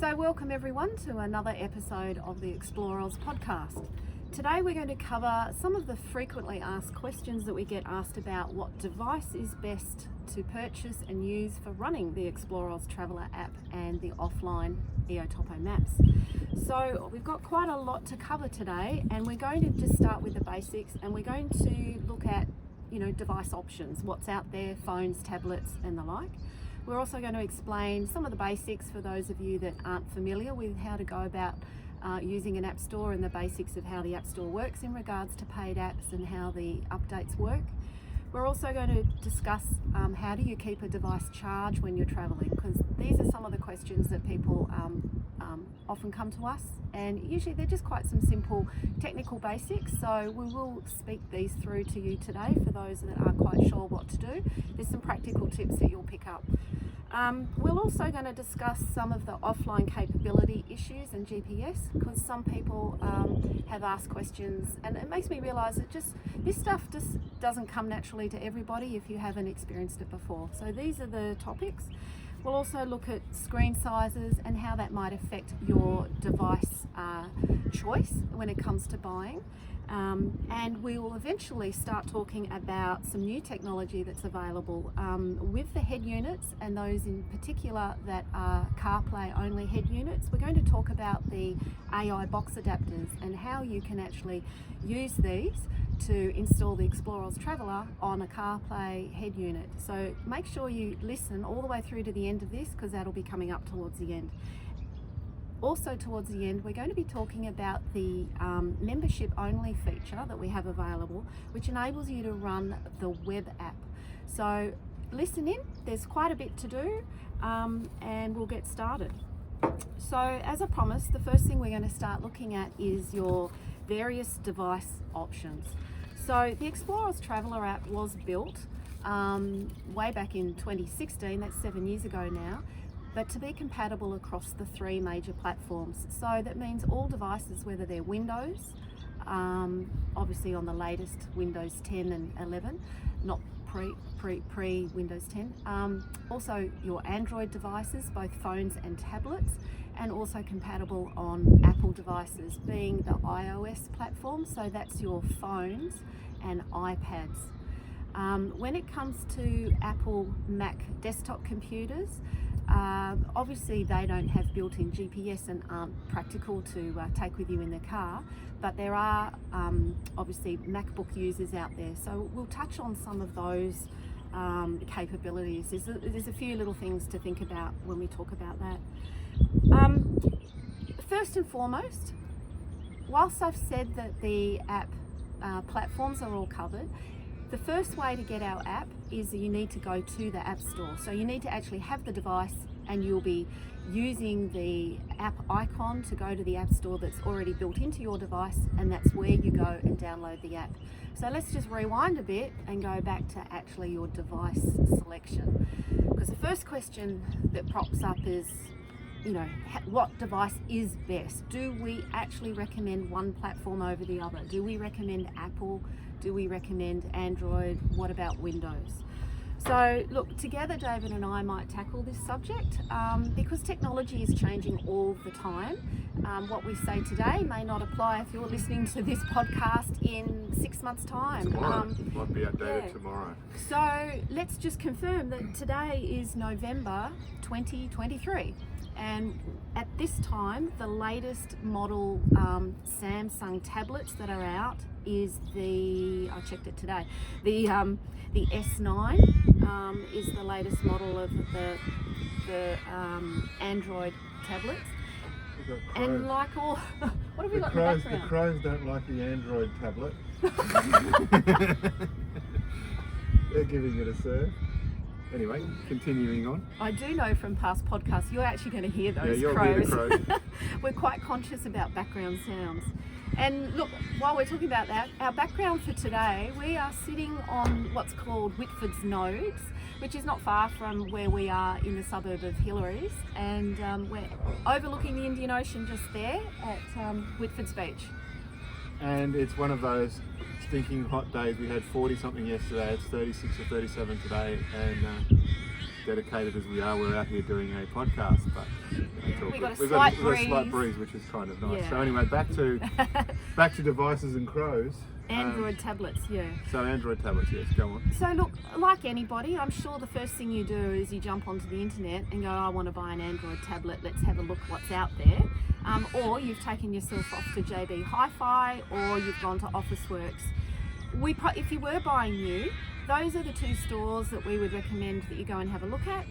So welcome everyone to another episode of the ExplorOz podcast. Today we're going to cover some of the frequently asked questions that we get asked about what device is best to purchase and use for running the ExplorOz Traveller app and the offline EOTopo Maps. So we've got quite a lot to cover today, and we're going to just start with the basics, and we're going to look at device options, what's out there, phones, tablets and the like. We're also going to explain some of the basics for those of you that aren't familiar with how to go about using an app store and the basics of how the app store works in regards to paid apps and how the updates work. We're also going to discuss how do you keep a device charged when you're traveling, because these are some of the questions that people often come to us, and usually they're just quite some simple technical basics, so we will speak these through to you today for those that aren't quite sure what to do. There's some practical tips that you'll pick up. We're also going to discuss some of the offline capability issues and GPS, because some people have asked questions, and it makes me realise that this stuff just doesn't come naturally to everybody if you haven't experienced it before. So these are the topics. We'll also look at screen sizes and how that might affect your device choice when it comes to buying. And we will eventually start talking about some new technology that's available with the head units, and those in particular that are CarPlay only head units. We're going to talk about the AI box adapters and how you can actually use these to install the ExplorOz Traveller on a CarPlay head unit. So make sure you listen all the way through to the end of this, because that'll be coming up towards the end. Also towards the end, we're going to be talking about the membership only feature that we have available, which enables you to run the web app. So listen in, there's quite a bit to do, and we'll get started. So as I promised, the first thing we're going to start looking at is your various device options. So the ExplorOz Traveller app was built way back in 2016, that's 7 years ago now, but to be compatible across the three major platforms. So that means all devices, whether they're Windows, obviously on the latest Windows 10 and 11, not pre Windows 10. Also your Android devices, both phones and tablets, and also compatible on Apple devices, being the iOS platform, so that's your phones and iPads. When it comes to Apple Mac desktop computers, obviously they don't have built-in GPS and aren't practical to take with you in the car, but there are obviously MacBook users out there, so we'll touch on some of those capabilities. There's a few little things to think about when we talk about that. First and foremost, whilst I've said that the app platforms are all covered, the first way to get our app is that you need to go to the App Store. So you need to actually have the device, and you'll be using the app icon to go to the App Store that's already built into your device, and that's where you go and download the app. So let's just rewind a bit and go back to actually your device selection. Because the first question that pops up is, what device is best? Do we actually recommend one platform over the other? Do we recommend Apple? Do we recommend Android? What about Windows? So look, together David and I might tackle this subject because technology is changing all the time. What we say today may not apply if you're listening to this podcast in 6 months' time. It might be outdated tomorrow. So let's just confirm that today is November 2023. And at this time, the latest model Samsung tablets that are out is I checked it today, the S9 is the latest model of the Android tablets. And like all, what have we got in the background? The crows don't like the Android tablet. They're giving it a serve. Anyway, continuing on. I do know from past podcasts you're actually going to hear those crows. Hear the crows. We're quite conscious about background sounds. And look, while we're talking about that, our background for today, we are sitting on what's called Whitford's Nodes, which is not far from where we are in the suburb of Hillary's, and we're overlooking the Indian Ocean just there at Whitford's Beach. And it's one of those stinking hot days. We had 40 something yesterday, it's 36 or 37 today, and dedicated as we are, we're out here doing a podcast, but We've got a we've slight got a slight breeze, which is kind of nice. Yeah. So anyway, back to devices and crows. Android tablets, yeah. So Android tablets, yes, go on. So look, like anybody, I'm sure the first thing you do is you jump onto the internet and go, I want to buy an Android tablet, let's have a look what's out there. Or you've taken yourself off to JB Hi-Fi, or you've gone to Officeworks. If you were buying new, those are the two stores that we would recommend that you go and have a look at.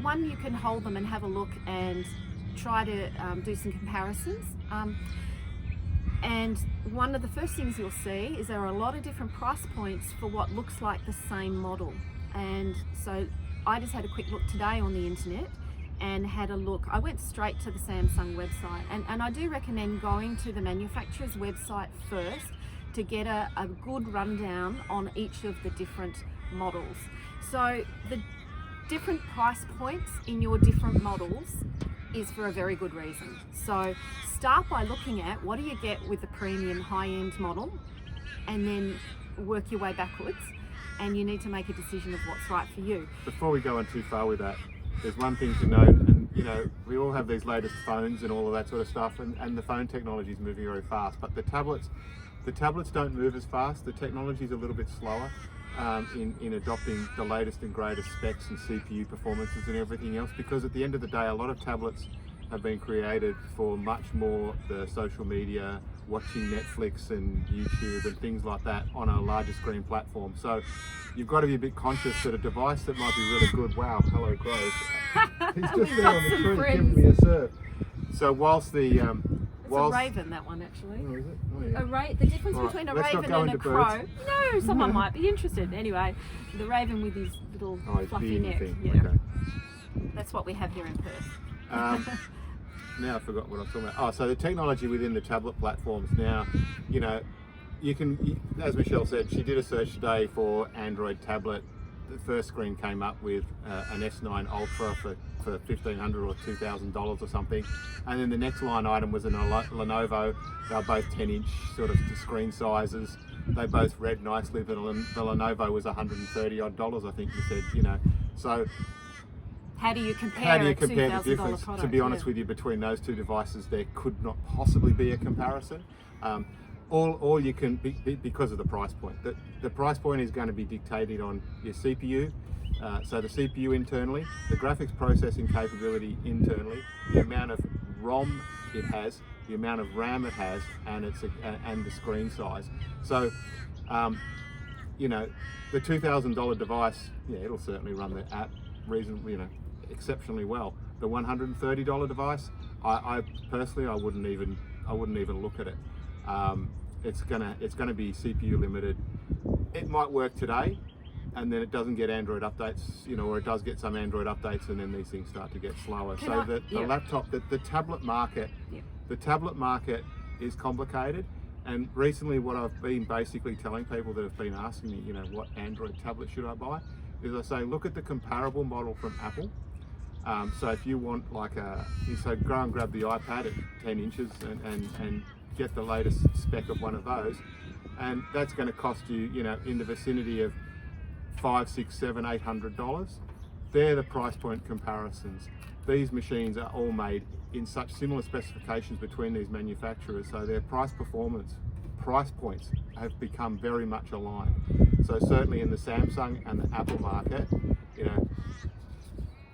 One, you can hold them and have a look and try to do some comparisons. And one of the first things you'll see is there are a lot of different price points for what looks like the same model. And so I just had a quick look today on the internet and had a look. I went straight to the Samsung website, and I do recommend going to the manufacturer's website first to get a good rundown on each of the different models. So the different price points in your different models is for a very good reason. So start by looking at what do you get with the premium high-end model, and then work your way backwards, and you need to make a decision of what's right for you. Before we go on too far with that, there's one thing to note, and we all have these latest phones and all of that sort of stuff, and the phone technology is moving very fast, but the tablets don't move as fast. The technology is a little bit slower in adopting the latest and greatest specs and CPU performances and everything else, because at the end of the day, a lot of tablets have been created for much more the social media, watching Netflix and YouTube and things like that on a larger screen platform. So you've got to be a bit conscious that a device that might be really good, wow, hello crows, he's just there on the tree giving me a serve. So whilst the It's a raven, that one, actually. Oh, is it? Oh, yeah. The difference All right, between a let's not raven go and a into crow. birds. No, someone might be interested. Anyway, the raven with his little fluffy neck. Thing. Yeah, Okay. that's what we have here in Perth. Now I forgot what I was talking about. Oh, so the technology within the tablet platforms now, you can, as Michelle said, she did a search today for Android tablet. The first screen came up with an S9 Ultra for $1,500 or $2,000 or something, and then the next line item was a Lenovo. They were both 10-inch sort of screen sizes. They both read nicely. The Lenovo was $130 odd, I think you said. So how do you compare the difference? product? To be honest with you, between those two devices, there could not possibly be a comparison. All you can, because of the price point. The price point is going to be dictated on your CPU, so the CPU internally, the graphics processing capability internally, the amount of ROM it has, the amount of RAM it has, and the screen size. So, the $2,000 device, it'll certainly run the app reasonably, exceptionally well. The $130 device, I personally, I wouldn't even look at it. It's gonna be CPU limited. It might work today, and then it doesn't get Android updates, or it does get some Android updates, and then these things start to get slower. The tablet market, the tablet market is complicated. And recently, what I've been basically telling people that have been asking me, what Android tablet should I buy, is I say, look at the comparable model from Apple. So if you want so go and grab the iPad at 10 inches and get the latest spec of one of those, and that's going to cost you, in the vicinity of $500, $600, $700, $800. They're the price point comparisons. These machines are all made in such similar specifications between these manufacturers, so their price points have become very much aligned. So certainly in the Samsung and the Apple market,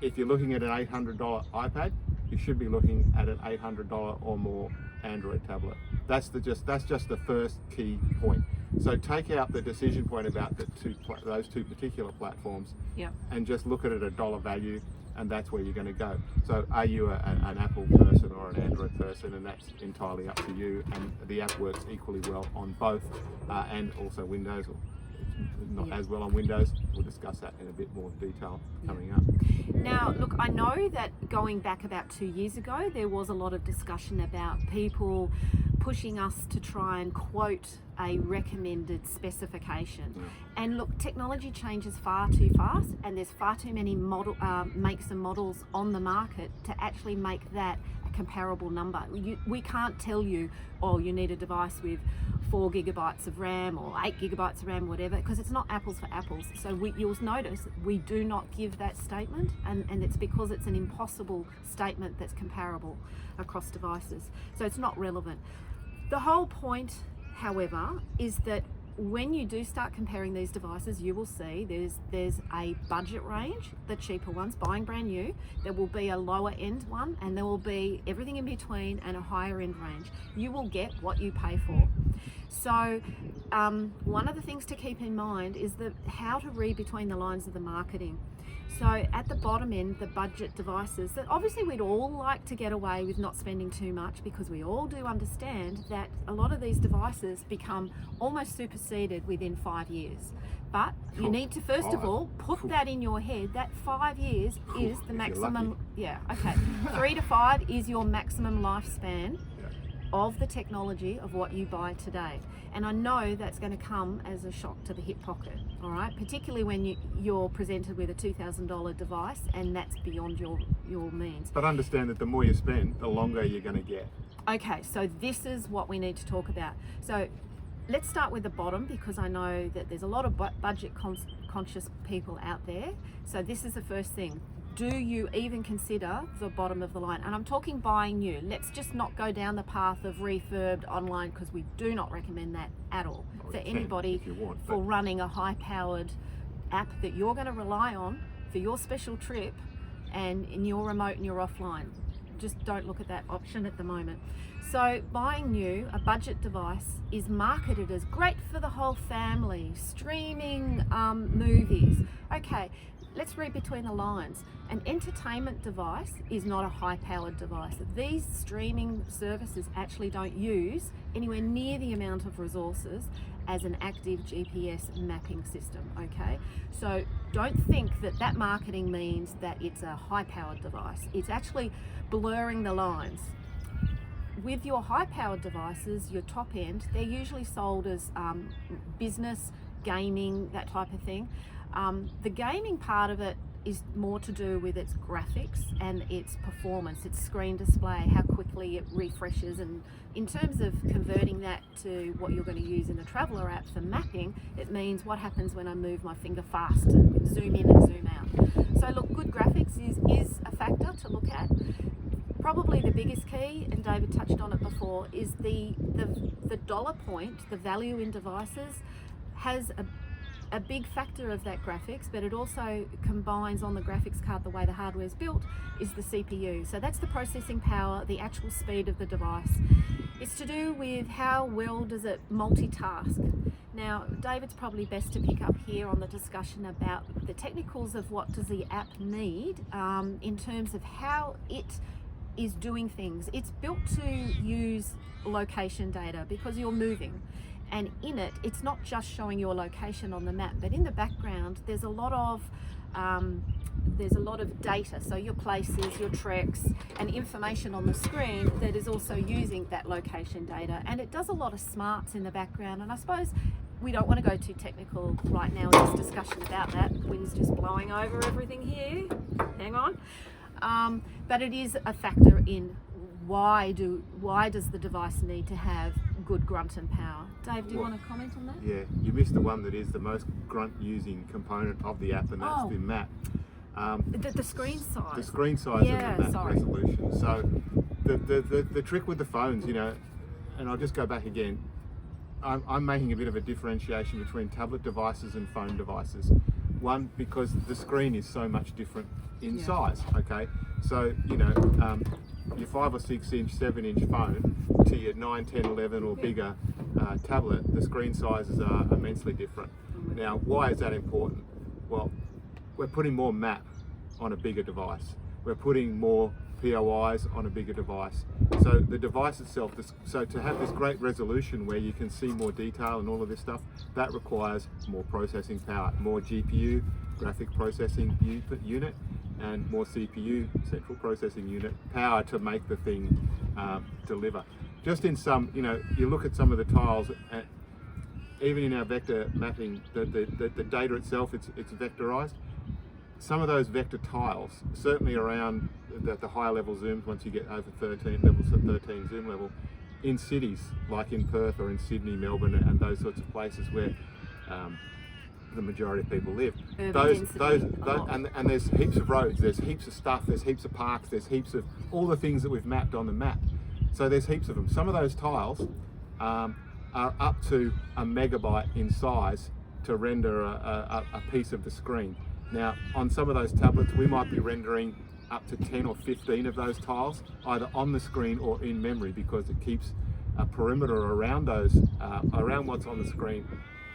if you're looking at an $800 iPad, you should be looking at an $800 or more Android tablet. That's just the first key point. So take out the decision point about those two particular platforms, and just look at it at dollar value, and that's where you're going to go. So are you an Apple person or an Android person, and that's entirely up to you, and the app works equally well on both, and also Windows, or not as well on Windows. We'll discuss that in a bit more detail coming up. Now, look, I know that going back about 2 years ago, there was a lot of discussion about people pushing us to try and quote a recommended specification. And look, technology changes far too fast, and there's far too many makes and models on the market to actually make that a comparable number. We can't tell you, you need a device with 4 gigabytes of RAM or 8 gigabytes of RAM, whatever, because it's not apples for apples. So you'll notice we do not give that statement, and it's because it's an impossible statement that's comparable across devices. So it's not relevant. The whole point, however, is that when you do start comparing these devices, you will see there's a budget range, the cheaper ones, buying brand new. There will be a lower end one, and there will be everything in between and a higher end range. You will get what you pay for. So one of the things to keep in mind is how to read between the lines of the marketing. So at the bottom end, the budget devices, that obviously we'd all like to get away with not spending too much, because we all do understand that a lot of these devices become almost superseded within 5 years. But you need to first of all put that in your head, that 5 years is the maximum. Yeah, okay. 3 to 5 is your maximum lifespan of the technology of what you buy today. And I know that's going to come as a shock to the hip pocket, all right? Particularly when you're presented with a $2,000 device and that's beyond your means. But understand that the more you spend, the longer you're going to get. Okay, so this is what we need to talk about. So let's start with the bottom, because I know that there's a lot of budget conscious people out there. So this is the first thing. Do you even consider the bottom of the line? And I'm talking buying new. Let's just not go down the path of refurbed online, because we do not recommend that at all for anybody for running a high-powered app that you're going to rely on for your special trip and in your remote and your offline. Just don't look at that option at the moment. So buying new, a budget device, is marketed as great for the whole family, streaming movies. Okay, let's read between the lines. An entertainment device is not a high-powered device. These streaming services actually don't use anywhere near the amount of resources as an active GPS mapping system, okay? So don't think that marketing means that it's a high-powered device. It's actually blurring the lines. With your high-powered devices, your top end, they're usually sold as business, gaming, that type of thing. The gaming part of it is more to do with its graphics and its performance, its screen display, how quickly it refreshes. And in terms of converting that to what you're going to use in the Traveller app for mapping, it means what happens when I move my finger fast and zoom in and zoom out. So look, good graphics is a factor to look at. Probably the biggest key, and David touched on it before, is the dollar point, the value in devices, has a big factor of that graphics, but it also combines on the graphics card, the way the hardware is built, is the CPU. So that's the processing power, the actual speed of the device. It's to do with how well does it multitask. Now, David's probably best to pick up here on the discussion about the technicals of what does the app need in terms of how it is doing things. It's built to use location data because you're moving. And in it, it's not just showing your location on the map, but in the background, there's a lot of data. So your places, your treks, and information on the screen that is also using that location data. And it does a lot of smarts in the background. And I suppose we don't want to go too technical right now in this discussion about that. Wind's just blowing over everything here. Hang on. But it is a factor in why does the device need to have good grunt and power. Dave, do you want to comment on that? Yeah, you missed the one that is the most grunt using component of the app, and that's the map. The screen size. The screen size and the map resolution. So the trick with the phones, you know, and I'll just go back again, I'm making a bit of a differentiation between tablet devices and phone devices. One, because the screen is so much different in size, okay? So, you know, your 5 or 6 inch, 7 inch phone to your 9, 10, 11 or bigger tablet, the screen sizes are immensely different. Now, why is that important? Well, we're putting more map on a bigger device. We're putting more POIs on a bigger device. So the device itself, so to have this great resolution where you can see more detail and all of this stuff, that requires more processing power, more GPU, graphic processing unit, and more CPU, central processing unit, power to make the thing deliver. Just in some, you know, you look at some of the tiles, even in our vector mapping, the data itself, it's vectorized. Some of those vector tiles, certainly around the higher level zooms, once you get over 13 levels of 13 zoom level, in cities like in Perth or in Sydney, Melbourne, and those sorts of places where the majority of people live. And there's heaps of roads, there's heaps of stuff, there's heaps of parks, there's heaps of all the things that we've mapped on the map. So there's heaps of them. Some of those tiles are up to a megabyte in size to render a piece of the screen. Now, on some of those tablets, we might be rendering up to 10 or 15 of those tiles, either on the screen or in memory, because it keeps a perimeter around those, around what's on the screen,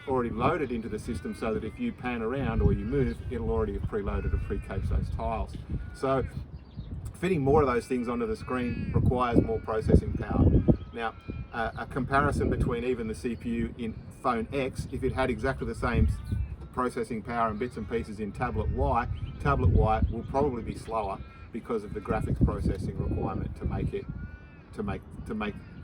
already loaded into the system, so that if you pan around or you move, it'll already have preloaded and pre-cached those tiles. So fitting more of those things onto the screen requires more processing power. Now, a comparison between even the CPU in phone X, if it had exactly the same processing power and bits and pieces in tablet Y will probably be slower because of the graphics processing requirement to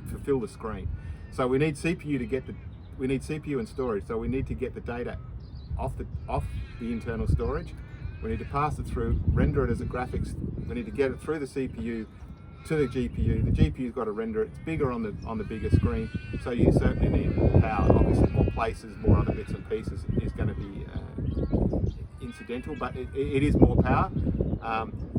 fulfill the screen. So we need CPU and storage. So we need to get the data off the internal storage. We need to pass it through, render it as a graphics. We need to get it through the CPU to the GPU. The GPU's got to render it. It's bigger on the bigger screen, so you certainly need more power. Obviously, more places, more other bits and pieces is going to be incidental, but it is more power.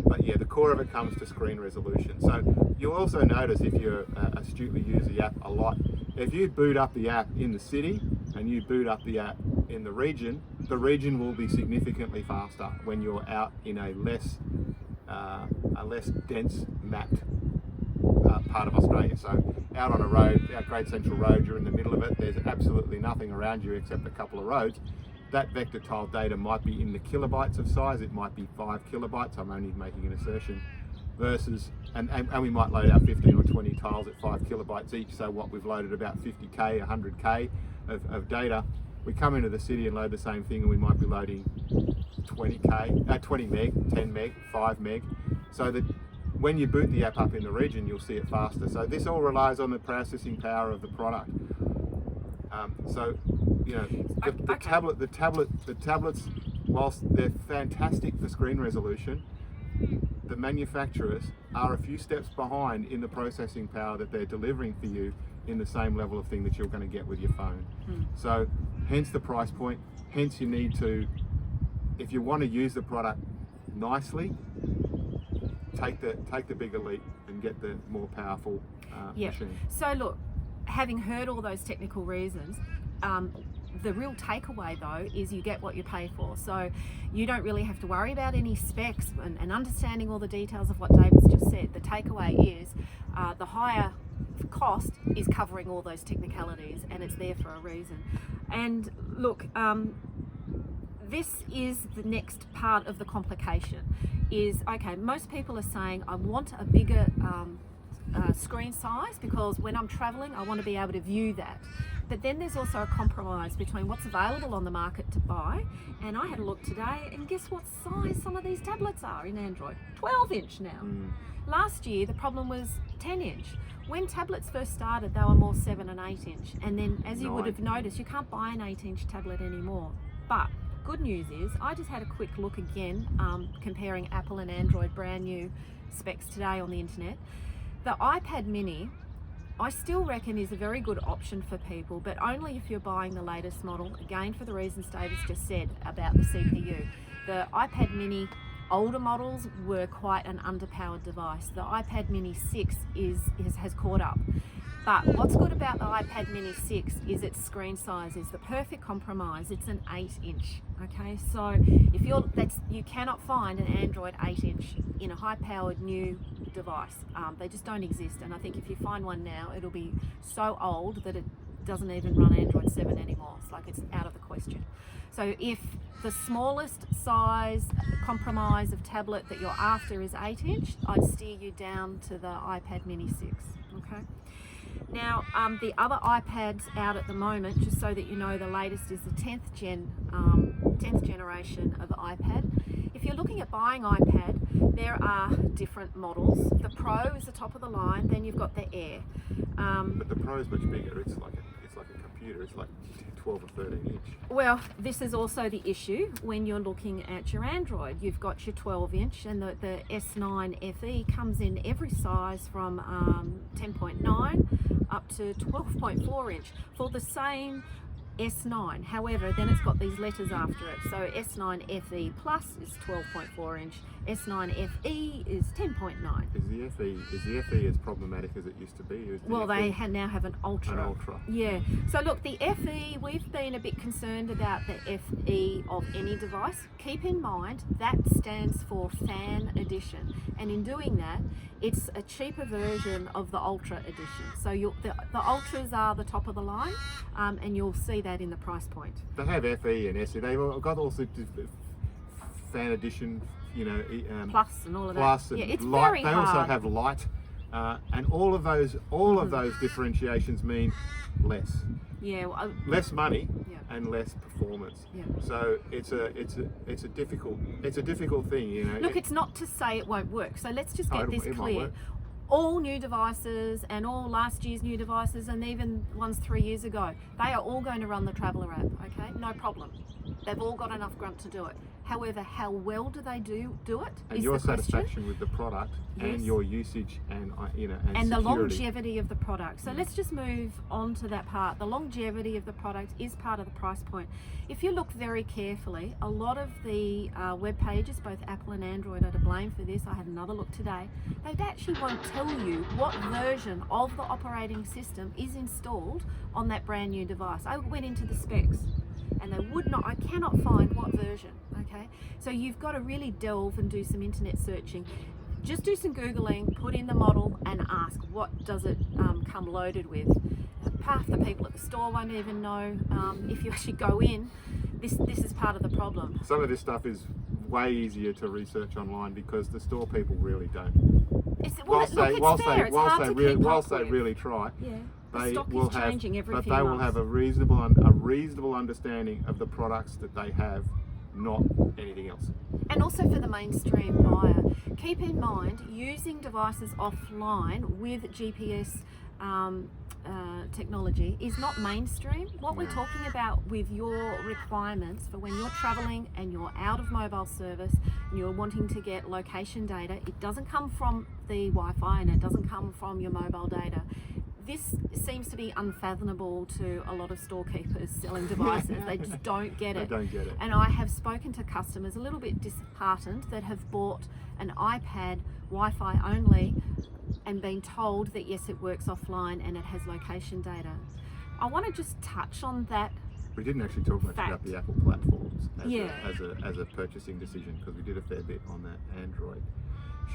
But yeah, the core of it comes to screen resolution. So you'll also notice, if you astutely use the app a lot, if you boot up the app in the city and you boot up the app in the region will be significantly faster when you're out in a less dense mapped part of Australia. So out on a road, our Great Central Road, you're in the middle of it, there's absolutely nothing around you except a couple of roads. That vector tile data might be in the kilobytes of size, it might be 5 kilobytes, I'm only making an assertion, versus, and we might load out 15 or 20 tiles at 5 kilobytes each, so what we've loaded about 50k, 100k of data. We come into the city and load the same thing and we might be loading 20 meg, 10 meg, 5 meg, so that when you boot the app up in the region, you'll see it faster. So this all relies on the processing power of the product. So, you know, the tablets, whilst they're fantastic for screen resolution, the manufacturers are a few steps behind in the processing power that they're delivering for you in the same level of thing that you're going to get with your phone. So hence the price point, hence you need to, if you want to use the product nicely, take the bigger leap and get the more powerful machine. So look, having heard all those technical reasons, the real takeaway though is you get what you pay for. So you don't really have to worry about any specs and understanding all the details of what David's just said. The takeaway is the higher cost is covering all those technicalities, and it's there for a reason. And look, this is the next part of the complication. Is okay, most people are saying I want a bigger screen size because when I'm traveling I want to be able to view that. But then there's also a compromise between what's available on the market to buy, and I had a look today and guess what size some of these tablets are in Android? 12 inch now. Last year the problem was 10 inch. When tablets first started they were more 7 and 8 inch, and then as you would have noticed you can't buy an 8 inch tablet anymore. But good news is I just had a quick look again, comparing Apple and Android brand new specs today on the internet. The iPad mini I still reckon is a very good option for people, but only if you're buying the latest model, again for the reasons David's just said about the CPU. The iPad mini older models were quite an underpowered device. The iPad mini 6 has caught up. But what's good about the iPad mini 6 is its screen size is the perfect compromise. It's an 8 inch, okay? So if you cannot find an Android 8 inch in a high powered new device. They just don't exist, and I think if you find one now it'll be so old that it doesn't even run Android 7 anymore. It's like it's out of the question. So if the smallest size compromise of tablet that you're after is 8 inch, I'd steer you down to the iPad mini 6, okay? Now, the other iPads out at the moment, just so that you know, the latest is the 10th generation of iPad. If you're looking at buying iPad, there are different models. The Pro is the top of the line, then you've got the Air. But the Pro is much bigger. It's like a computer. It's like 12 or 13 inch. Well, this is also the issue when you're looking at your Android. You've got your 12 inch and the S9 FE comes in every size from 10.9 up to 12.4 inch for the same S9. However, then it's got these letters after it. So S9 FE Plus is 12.4 inch. S9 FE is 10.9. Is the FE as problematic as it used to be? Well, they now have an Ultra. An Ultra. Yeah. So look, the FE, we've been a bit concerned about the FE of any device. Keep in mind that stands for Fan Edition, and in doing that, it's a cheaper version of the Ultra Edition. So the Ultras are the top of the line, and you'll see that in the price point. They have FE and SE. They've got also Fan Edition, Plus and all of Plus that. and Yeah, it's light. very They hard. also have light, and all of those differentiations mean less. Yeah. Well, Less money yeah. and less performance. Yeah. So it's a difficult thing, Look, it's not to say it won't work. So let's just get this it might clear. work. All new devices and all last year's new devices and even ones 3 years ago, they are all going to run the Traveller app, okay? No problem. They've all got enough grunt to do it. However, how well do they do it? And is your the question. satisfaction with the product and Yes. your usage and and the security. longevity of the product. So let's just move on to that part. The longevity of the product is part of the price point. If you look very carefully, a lot of the web pages, both Apple and Android, are to blame for this. I had another look today. They actually won't tell you what version of the operating system is installed on that brand new device. I went into the specs and I cannot find what version, okay? So you've got to really delve and do some internet searching. Just do some Googling, put in the model and ask what does it come loaded with. Half the people at the store won't even know. If you actually go in, this is part of the problem. Some of this stuff is way easier to research online because the store people really don't. Whilst they really try, Yeah. The they stock will is have, changing every but few they will months. have a reasonable understanding of the products that they have, not anything else. And also for the mainstream buyer, keep in mind using devices offline with GPS technology is not mainstream. What we're talking about with your requirements for when you're traveling and you're out of mobile service and you're wanting to get location data, it doesn't come from the Wi-Fi and it doesn't come from your mobile data. This seems to be unfathomable to a lot of storekeepers selling devices. They just don't get it. They don't get it. And I have spoken to customers a little bit disheartened that have bought an iPad Wi-Fi only and been told that yes, it works offline and it has location data. I want to just touch on that. We didn't actually talk much about the Apple platforms as a purchasing decision because we did a fair bit on that Android.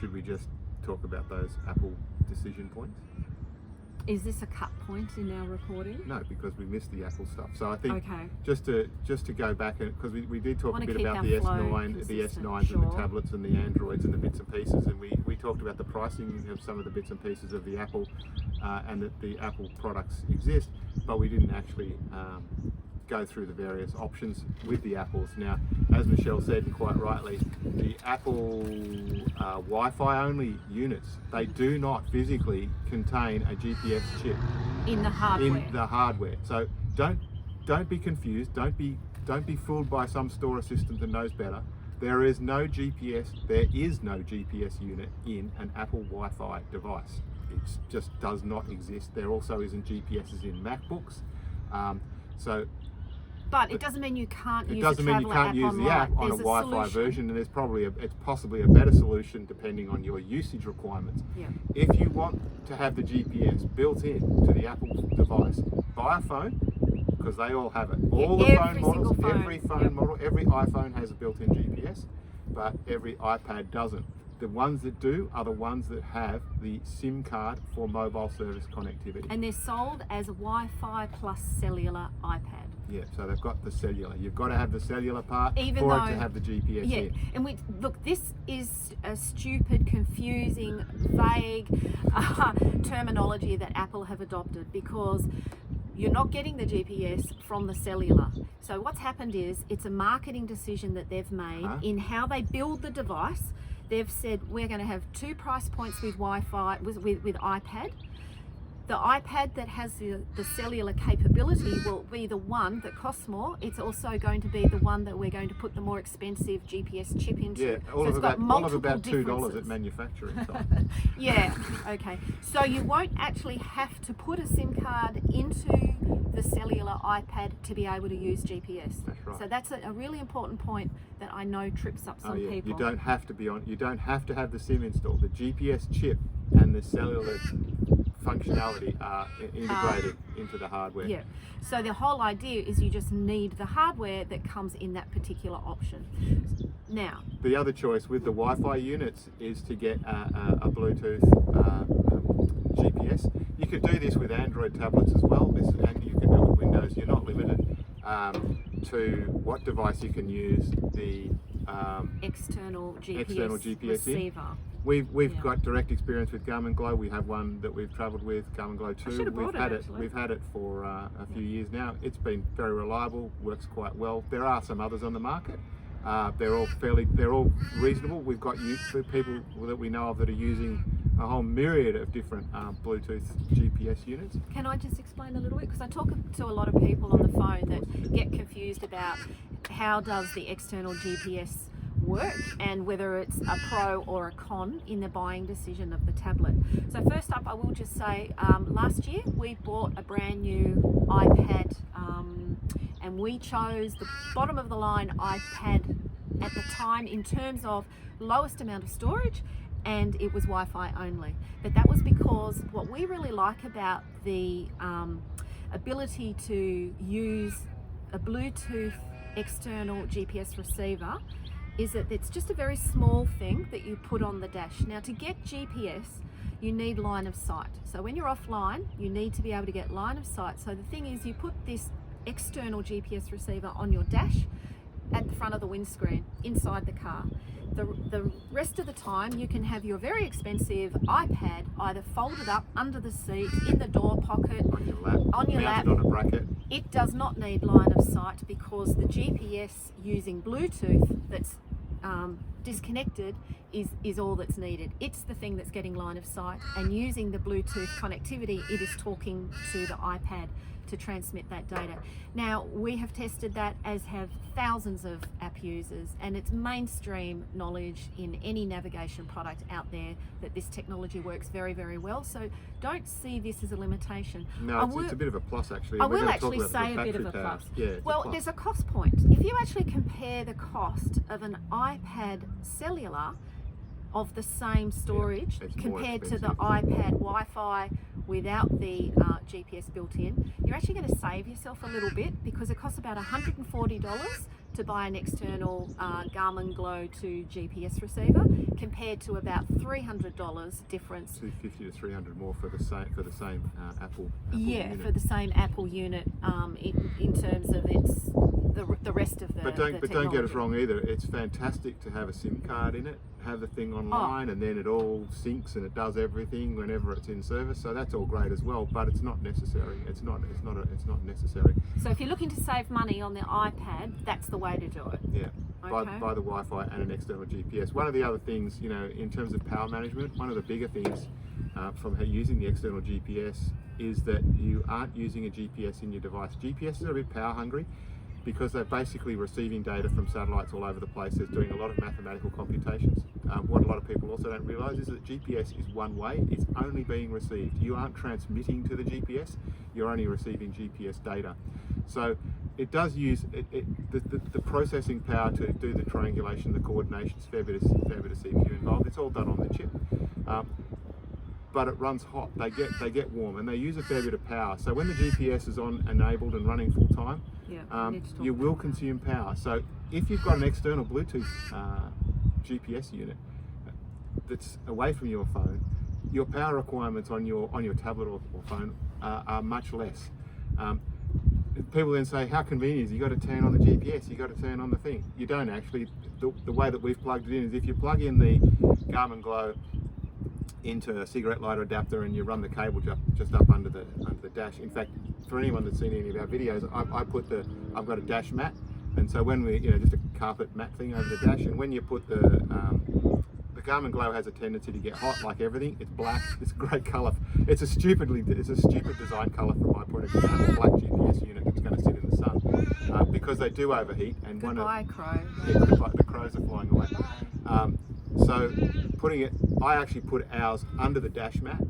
Should we just talk about those Apple decision points? Is this a cut point in our recording? No, because we missed the Apple stuff. So I think Okay. just to go back, because we did talk a Wanna bit keep about our the flow S9s consistent, and sure. the tablets and the Androids and the bits and pieces, and we talked about the pricing of some of the bits and pieces of the Apple and that the Apple products exist, but we didn't actually go through the various options with the Apples. Now, as Michelle said, and quite rightly, the Apple Wi-Fi only units, they do not physically contain a GPS chip In the hardware. So don't be confused. Don't be fooled by some store assistant that knows better. There is no GPS unit in an Apple Wi-Fi device. It just does not exist. There also isn't GPSs in MacBooks. But it doesn't mean you can't use It doesn't mean you can't use the app on a There's Wi-Fi solution. version, and it's possibly a better solution depending on your usage requirements. Yeah. If you want to have the GPS built in to the Apple device, buy a phone because they all have it. All the phone models, every phone model, every iPhone has a built-in GPS, but every iPad doesn't. The ones that do are the ones that have the SIM card for mobile service connectivity. And they're sold as a Wi-Fi plus cellular iPad. Yeah, so they've got the cellular. You've got to have the cellular part Even for though- it to have the GPS Yeah, in. and look, this is a stupid, confusing, vague terminology that Apple have adopted because you're not getting the GPS from the cellular. So what's happened is it's a marketing decision that they've made in how they build the device. They've said we're going to have two price points with Wi-Fi, with iPad. The iPad that has the cellular capability will be the one that costs more. It's also going to be the one that we're going to put the more expensive GPS chip into. Yeah, all of about $2 at manufacturing time. Yeah, okay. So you won't actually have to put a SIM card into the cellular iPad to be able to use GPS. That's right. So that's a really important point that I know trips up some people. You don't have to have the SIM installed. The GPS chip and the cellular functionality are integrated into the hardware. Yeah. So the whole idea is you just need the hardware that comes in that particular option. Now, the other choice with the Wi-Fi units is to get a Bluetooth GPS. You could do this with Android tablets as well. And you can do it with Windows. You're not limited to what device you can use the external GPS receiver. We've got direct experience with Garmin Glow. We have one that we've travelled with, Garmin Glow 2. We've had it for a few years now. It's been very reliable, works quite well. There are some others on the market. They're all reasonable. We've got people that we know of that are using a whole myriad of different Bluetooth GPS units. Can I just explain a little bit? Because I talk to a lot of people on the phone that get confused about how does the external GPS work and whether it's a pro or a con in the buying decision of the tablet. So first up, I will just say last year we bought a brand new iPad and we chose the bottom of the line iPad at the time in terms of lowest amount of storage, and it was Wi-Fi only. But that was because what we really like about the ability to use a Bluetooth external GPS receiver is that it's just a very small thing that you put on the dash. Now, to get GPS, you need line of sight. So when you're offline, you need to be able to get line of sight. So the thing is, you put this external GPS receiver on your dash at the front of the windscreen inside the car. The rest of the time you can have your very expensive iPad either folded up under the seat, in the door pocket, on your lap, mounted on a bracket. It does not need line of sight because the GPS using Bluetooth that's disconnected is all that's needed. It's the thing that's getting line of sight, and using the Bluetooth connectivity, it is talking to the iPad to transmit that data. Now, we have tested that, as have thousands of app users, and it's mainstream knowledge in any navigation product out there that this technology works very, very well. So don't see this as a limitation. No, it's a bit of a plus actually. I will actually say a bit of a plus. Yeah, well, there's a cost point. If you actually compare the cost of an iPad cellular of the same storage compared to the iPad Wi-Fi without the GPS built in, you're actually going to save yourself a little bit because it costs about $140 to buy an external Garmin Glow 2 GPS receiver compared to about $300 difference. $250 to $300 more for the same Apple unit. For the same Apple unit in terms of the rest of the But don't get us wrong either. It's fantastic to have a SIM card in it, have the thing online, and then it all syncs and it does everything whenever it's in service. So that's all great as well, but it's not necessary. It's not necessary. So if you're looking to save money on the iPad, that's the way to do it. Yeah. Okay. By the Wi-Fi and an external GPS. One of the other things, in terms of power management, one of the bigger things from using the external GPS is that you aren't using a GPS in your device. GPS is a bit power hungry because they're basically receiving data from satellites all over the place. They're doing a lot of mathematical computations. What a lot of people also don't realise is that GPS is one way. It's only being received. You aren't transmitting to the GPS. You're only receiving GPS data. So it does use the processing power to do the triangulation, the coordinations, fair bit of CPU involved. It's all done on the chip. But it runs hot. They get warm, and they use a fair bit of power. So when the GPS is on, enabled and running full time, you will consume power. So if you've got an external Bluetooth GPS unit that's away from your phone, your power requirements on your tablet or phone are much less. People then say, how convenient is it? You got to turn on the GPS, you got to turn on the thing. You don't actually. The way that we've plugged it in is if you plug in the Garmin Glow into a cigarette lighter adapter and you run the cable just up under the dash. In fact, for anyone that's seen any of our videos, I've got a dash mat, and so when we just a carpet mat thing over the dash, and when you put the Garmin Glow has a tendency to get hot, like everything. It's black. It's a great colour. It's a stupid design colour from my point of view. To have a black GPS unit that's going to sit in the sun because they do overheat. And Goodbye, crow. Yeah, the crows are flying away. So I actually put ours under the dash mat.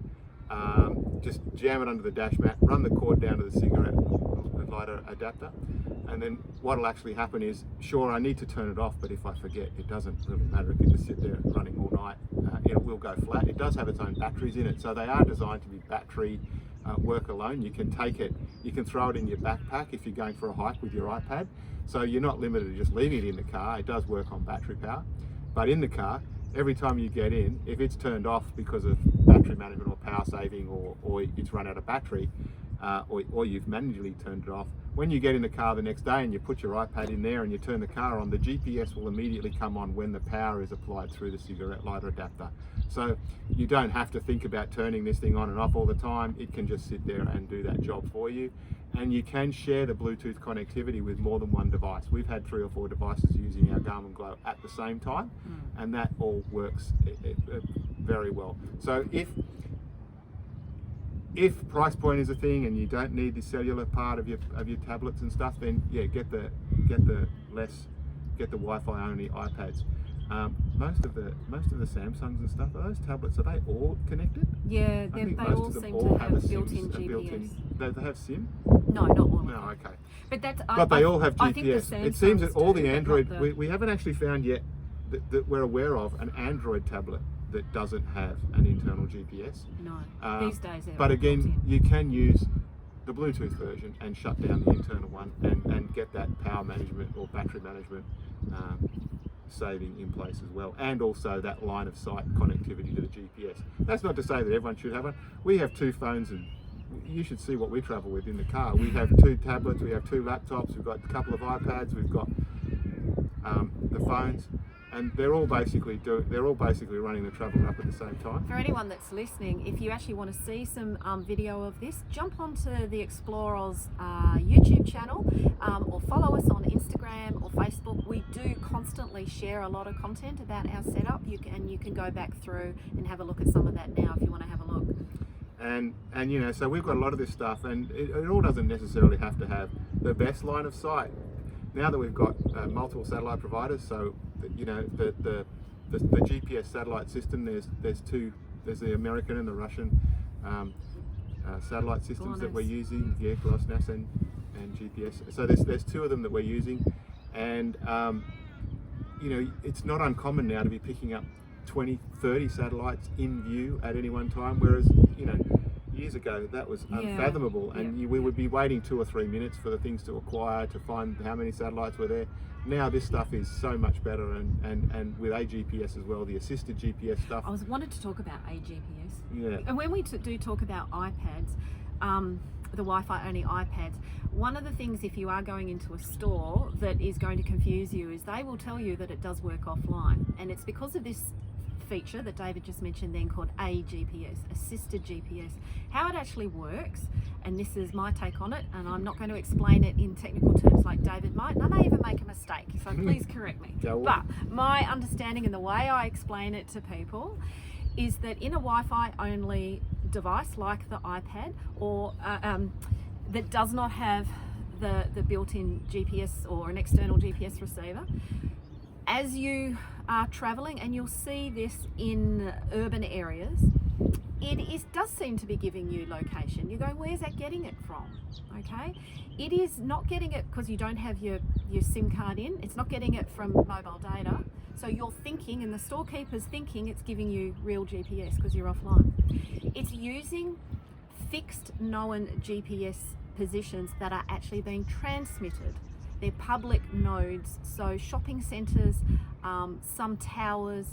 Just jam it under the dash mat, run the cord down to the cigarette lighter adapter, and then what'll actually happen is, sure, I need to turn it off, but if I forget, it doesn't really matter. It can just sit there running all night. It will go flat. It does have its own batteries in it, so they are designed to be battery work alone. You can take it, you can throw it in your backpack if you're going for a hike with your iPad, so you're not limited to just leaving it in the car. It does work on battery power, but in the car, every time you get in, if it's turned off because of battery management or power saving, or it's run out of battery, or you've manually turned it off, when you get in the car the next day and you put your iPad in there and you turn the car on, the GPS will immediately come on when the power is applied through the cigarette lighter adapter. So you don't have to think about turning this thing on and off all the time. It can just sit there and do that job for you. And you can share the Bluetooth connectivity with more than one device. We've had 3 or 4 devices using our Garmin Glow at the same time, and that all works very well. So if price point is a thing and you don't need the cellular part of your tablets and stuff, then yeah, get the Wi-Fi only iPads. Most of the Samsungs and stuff, are those tablets, are they all connected? Yeah, they all seem to have built-in GPS. They have SIM? No, not all. No, okay. But they all have GPS. It seems that all the do, Android, we haven't actually found yet that we're aware of an Android tablet that doesn't have an internal GPS. No, these days they're But all again, built in. you can use the Bluetooth version and shut down the internal one and get that power management or battery management saving in place as well, and also that line of sight connectivity to the GPS. That's not to say that everyone should have one. We have 2 phones, and you should see what we travel with in the car. We have 2 tablets, we have 2 laptops, we've got a couple of iPads, we've got the phones, and they're all basically running the Traveller app at the same time. For anyone that's listening, if you actually want to see some video of this, jump onto the ExplorOz YouTube channel, or follow us on Instagram or Facebook. We do constantly share a lot of content about our setup. You can go back through and have a look at some of that now if you want to have a look. And you know, so we've got a lot of this stuff, and it all doesn't necessarily have to have the best line of sight. Now that we've got multiple satellite providers, so you know the GPS satellite system, there's 2. There's the American and the Russian satellite systems that we're using. Yeah, GLONASS and GPS. So there's 2 of them that we're using, and you know, it's not uncommon now to be picking up 20, 30 satellites in view at any one time, whereas you know, years ago that was unfathomable, and we would be waiting 2 or 3 minutes for the things to acquire to find how many satellites were there. Now this stuff is so much better, and with AGPS as well, the assisted GPS stuff. I wanted to talk about AGPS. Yeah. And when we do talk about iPads, the Wi-Fi only iPads, one of the things, if you are going into a store, that is going to confuse you is they will tell you that it does work offline, and it's because of this feature that David just mentioned then called AGPS, assisted GPS. How it actually works, and this is my take on it, and I'm not going to explain it in technical terms like David might, and I may even make a mistake, so please correct me. But my understanding and the way I explain it to people is that in a Wi-Fi only device like the iPad, or that does not have the built-in GPS or an external GPS receiver, as you are traveling, and you'll see this in urban areas, it does seem to be giving you location. You're going, where's that getting it from? Okay, it is not getting it because you don't have your SIM card in. It's not getting it from mobile data. So you're thinking, and the storekeeper's thinking, it's giving you real GPS because you're offline. It's using fixed known GPS positions that are actually being transmitted. They're public nodes, so shopping centres, some towers,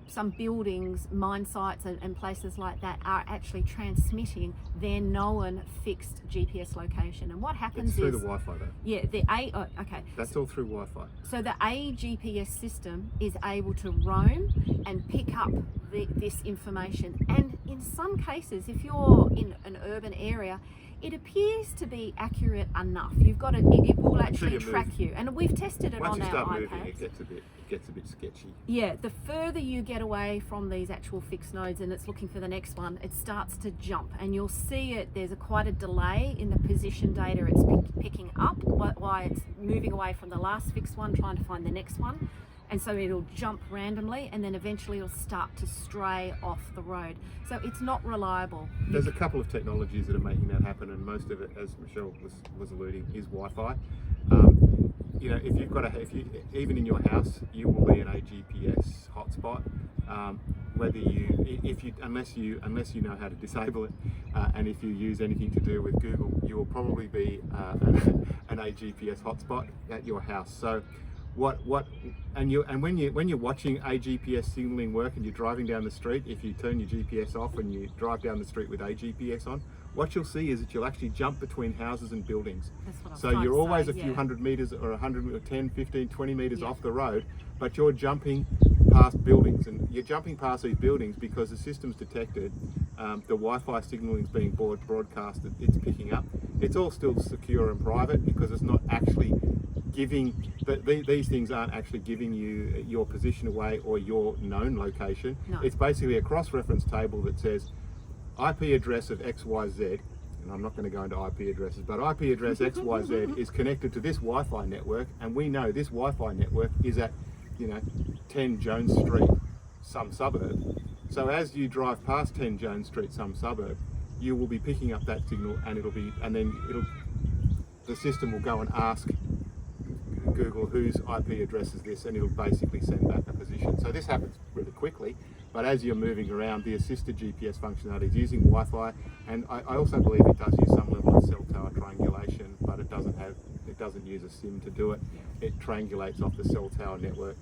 some buildings, mine sites and places like that are actually transmitting their known fixed GPS location. And what happens through the Wi-Fi though. Yeah, okay. That's all through Wi-Fi. So the AGPS system is able to roam and pick up this information. And in some cases, if you're in an urban area, it appears to be accurate enough. You've got it will actually you track move, you, and we've tested it once on you start our moving, iPads. it gets a bit sketchy. Yeah, the further you get away from these actual fixed nodes and it's looking for the next one, it starts to jump, and you'll see it. There's quite a delay in the position data it's picking up while it's moving away from the last fixed one, trying to find the next one. And so it'll jump randomly, and then eventually it'll start to stray off the road. So it's not reliable. There's a couple of technologies that are making that happen, and most of it, as Michelle was alluding, is Wi-Fi. You know, if you've got even in your house, you will be in a GPS hotspot. Unless you know how to disable it, and if you use anything to do with Google, you will probably be an AGPS hotspot at your house. So when you're watching AGPS signaling work and you're driving down the street, if you turn your GPS off and you drive down the street with AGPS on, what you'll see is that you'll actually jump between houses and buildings. So you're always a few hundred meters or 100 or 10, 15, 20 meters off the road, but you're jumping past buildings, and you're jumping past these buildings because the system's detected the Wi-Fi signaling is being broadcast, it's picking up. It's all still secure and private because it's not actually giving, these things aren't actually giving you your position away or your known location. No. It's basically a cross-reference table that says IP address of XYZ, and I'm not going to go into IP addresses, but IP address XYZ is connected to this Wi-Fi network, and we know this Wi-Fi network is at 10 Jones Street, some suburb. So as you drive past 10 Jones Street, some suburb, you will be picking up that signal, and the system will go and ask Google whose IP address is this, and it'll basically send back a position. So this happens really quickly, but as you're moving around, the assisted GPS functionality is using Wi-Fi, and I also believe it does use some level of cell tower triangulation, but it doesn't use a SIM to do it. It triangulates off the cell tower network.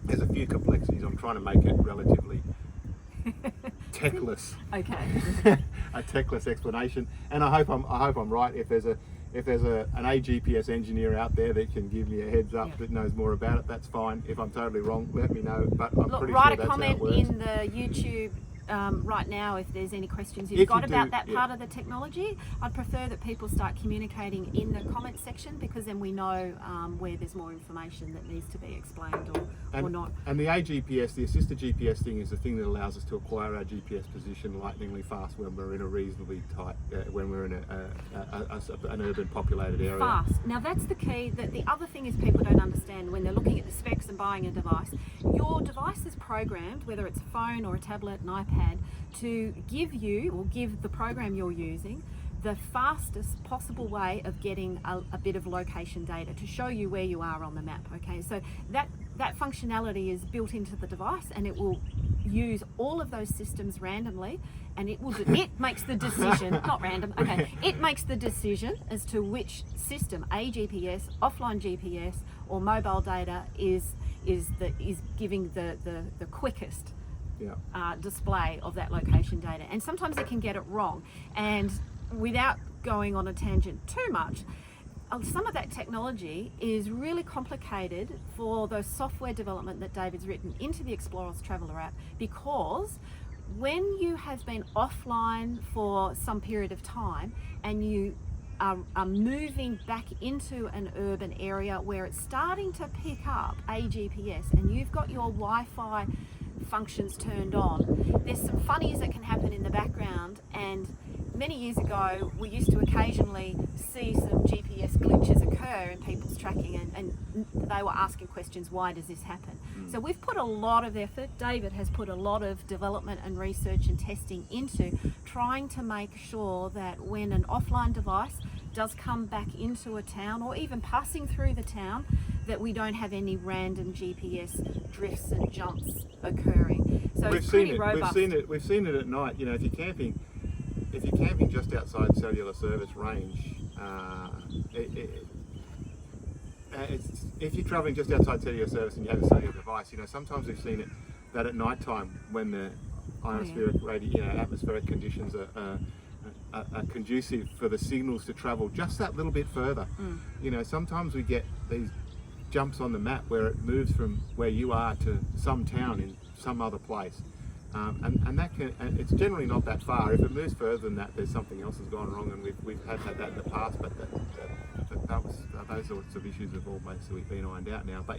There's a few complexities. I'm trying to make it relatively techless. Okay. A techless explanation, and I hope I'm right. If there's an AGPS engineer out there that can give me a heads up that knows more about it, that's fine. If I'm totally wrong, let me know. But I'm pretty write sure a that's comment how it works. in the YouTube right now if there's any questions you've got about that part of the technology. I'd prefer that people start communicating in the comment section, because then we know where there's more information that needs to be explained or not. And the AGPS, the assisted GPS thing, is the thing that allows us to acquire our GPS position lightningly fast when we're in a reasonably tight, when we're in an urban populated area. Fast. Now that's the key. That the other thing is people don't understand when they're looking at the specs and buying a device. Your device is programmed, whether it's a phone or a tablet, an iPad, to give you, or give the program you're using, the fastest possible way of getting a bit of location data to show you where you are on the map. Okay, so that functionality is built into the device, and it will use all of those systems randomly, and it makes the decision, not random, okay, it makes the decision as to which system, AGPS, offline GPS, or mobile data is giving the quickest display of that location data. And sometimes it can get it wrong, and without going on a tangent too much, some of that technology is really complicated for the software development that David's written into the ExplorOz Traveller app, because when you have been offline for some period of time and you are moving back into an urban area where it's starting to pick up AGPS and you've got your Wi-Fi functions turned on, there's some funnies that can happen in the background. And many years ago we used to occasionally see some GPS glitches occur in people's tracking, and they were asking questions, why does this happen? So we've put a lot of effort, David has put a lot of development and research and testing into trying to make sure that when an offline device does come back into a town, or even passing through the town, that we don't have any random GPS drifts and jumps occurring. So it's pretty robust. We've seen it at night. You know, if you're camping just outside cellular service range, if you're traveling just outside cellular service and you have a cellular device, you know, sometimes we've seen it that at night time, when the atmospheric conditions are conducive for the signals to travel just that little bit further. You know, sometimes we get these jumps on the map where it moves from where you are to some town in some other place, And that can, and it's generally not that far. If it moves further than that, there's something else has gone wrong, and we've had that in the past, but those sorts of issues have all basically been ironed out now. But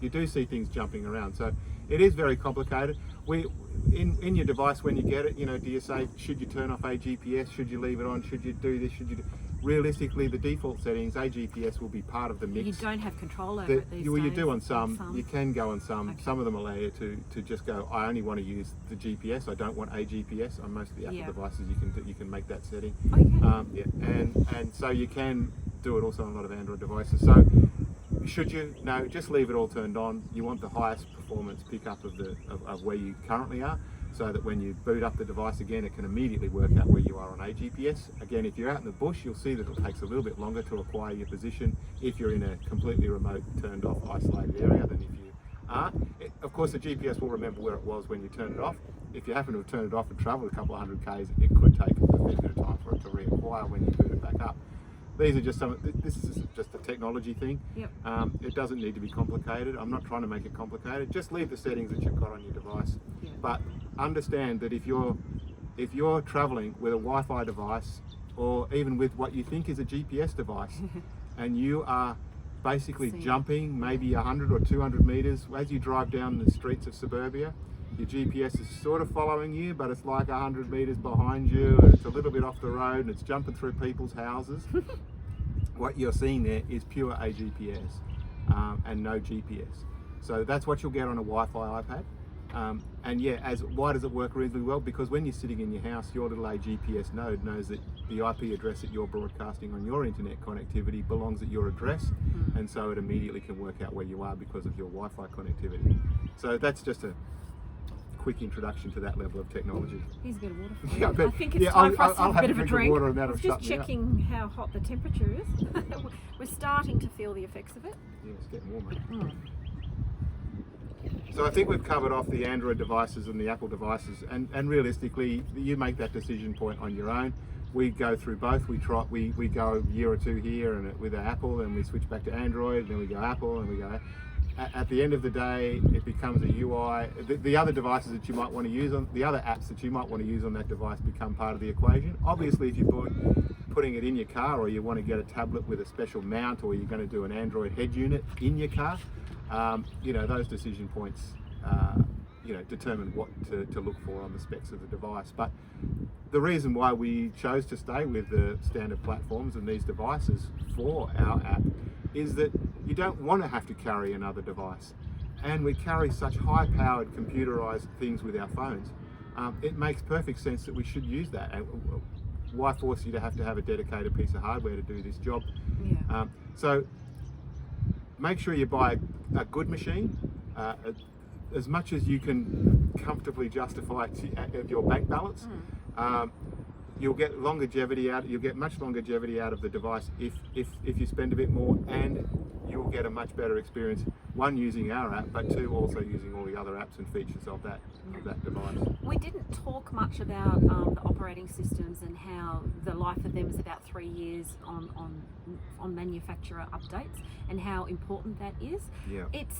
you do see things jumping around, so it is very complicated. In your device when you get it, do you say, should you turn off AGPS? Should you leave it on? Should you do this? Should you do... Realistically, the default settings, AGPS will be part of the mix. You don't have control over it these days. You do on some. You can go on some. Okay. Some of them allow you to just go, I only want to use the GPS. I don't want AGPS. On most of the Apple devices, you can make that setting. Okay. And so you can do it also on a lot of Android devices. So should you? No, just leave it all turned on. You want the highest performance pickup of where you currently are, so that when you boot up the device again, it can immediately work out where you are on AGPS. Again, if you're out in the bush, you'll see that it takes a little bit longer to acquire your position if you're in a completely remote, turned off, isolated area than if you aren't. Of course, the GPS will remember where it was when you turned it off. If you happen to have turned it off and travelled a couple of hundred Ks, it could take a fair bit of time for it to reacquire when you boot it back up. These are just this is just a technology thing. Yep. It doesn't need to be complicated. I'm not trying to make it complicated. Just leave the settings that you've got on your device. Yeah. But understand that if you're traveling with a Wi-Fi device, or even with what you think is a GPS device, and you are basically jumping maybe 100 or 200 meters as you drive down the streets of suburbia, your GPS is sort of following you, but it's like 100 meters behind you, and it's a little bit off the road, and it's jumping through people's houses. What you're seeing there is pure AGPS and no GPS. So that's what you'll get on a Wi-Fi iPad. And yeah, why does it work reasonably well? Because when you're sitting in your house, your little AGPS node knows that the IP address that you're broadcasting on your internet connectivity belongs at your address, and so it immediately can work out where you are because of your Wi-Fi connectivity. So that's just a quick introduction to that level of technology. Here's a bit of water for you. Yeah, I think it's time for us to have a bit of a drink. Water, and that'll It's shut just me up. checking how hot the temperature is. We're starting to feel the effects of it. Yeah, it's getting warmer. So I think we've covered off the Android devices and the Apple devices, and realistically, you make that decision point on your own. We go through both. We go a year or two here and with Apple, and we switch back to Android, then we go Apple, and we go. At the end of the day, it becomes a UI. The other devices that you might want to use on the other apps that you might want to use on that device become part of the equation. Obviously, if you're putting it in your car, or you want to get a tablet with a special mount, or you're going to do an Android head unit in your car, those decision points, determine what to look for on the specs of the device. But the reason why we chose to stay with the standard platforms and these devices for our app is that you don't want to have to carry another device. And we carry such high-powered computerized things with our phones. It makes perfect sense that we should use that. And why force you to have a dedicated piece of hardware to do this job? Yeah. So make sure you buy a good machine, as much as you can comfortably justify at your bank balance. You'll get longevity out. You'll get much longevity out of the device if you spend a bit more, and you'll get a much better experience. One, using our app, but two, also using all the other apps and features of that device. We didn't talk much about the operating systems and how the life of them is about 3 years on manufacturer updates, and how important that is. Yeah. It's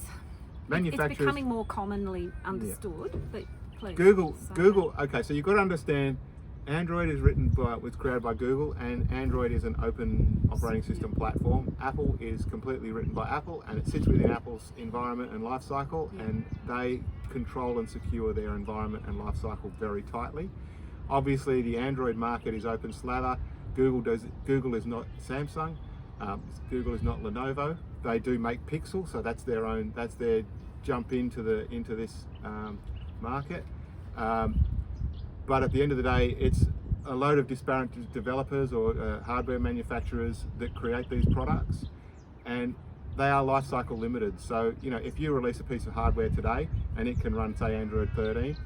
Manufacturers, becoming more commonly understood, but please. Google. Okay, so you've got to understand. Android was created by Google, and Android is an open operating system platform. Apple is completely written by Apple, and it sits within Apple's environment and life cycle, and they control and secure their environment and life cycle very tightly. Obviously, the Android market is open slather. Google is not Samsung. Google is not Lenovo. They do make Pixel, so that's their jump into this market. But at the end of the day, it's a load of disparate developers or hardware manufacturers that create these products, and they are life cycle limited. So, if you release a piece of hardware today and it can run, say, Android 13,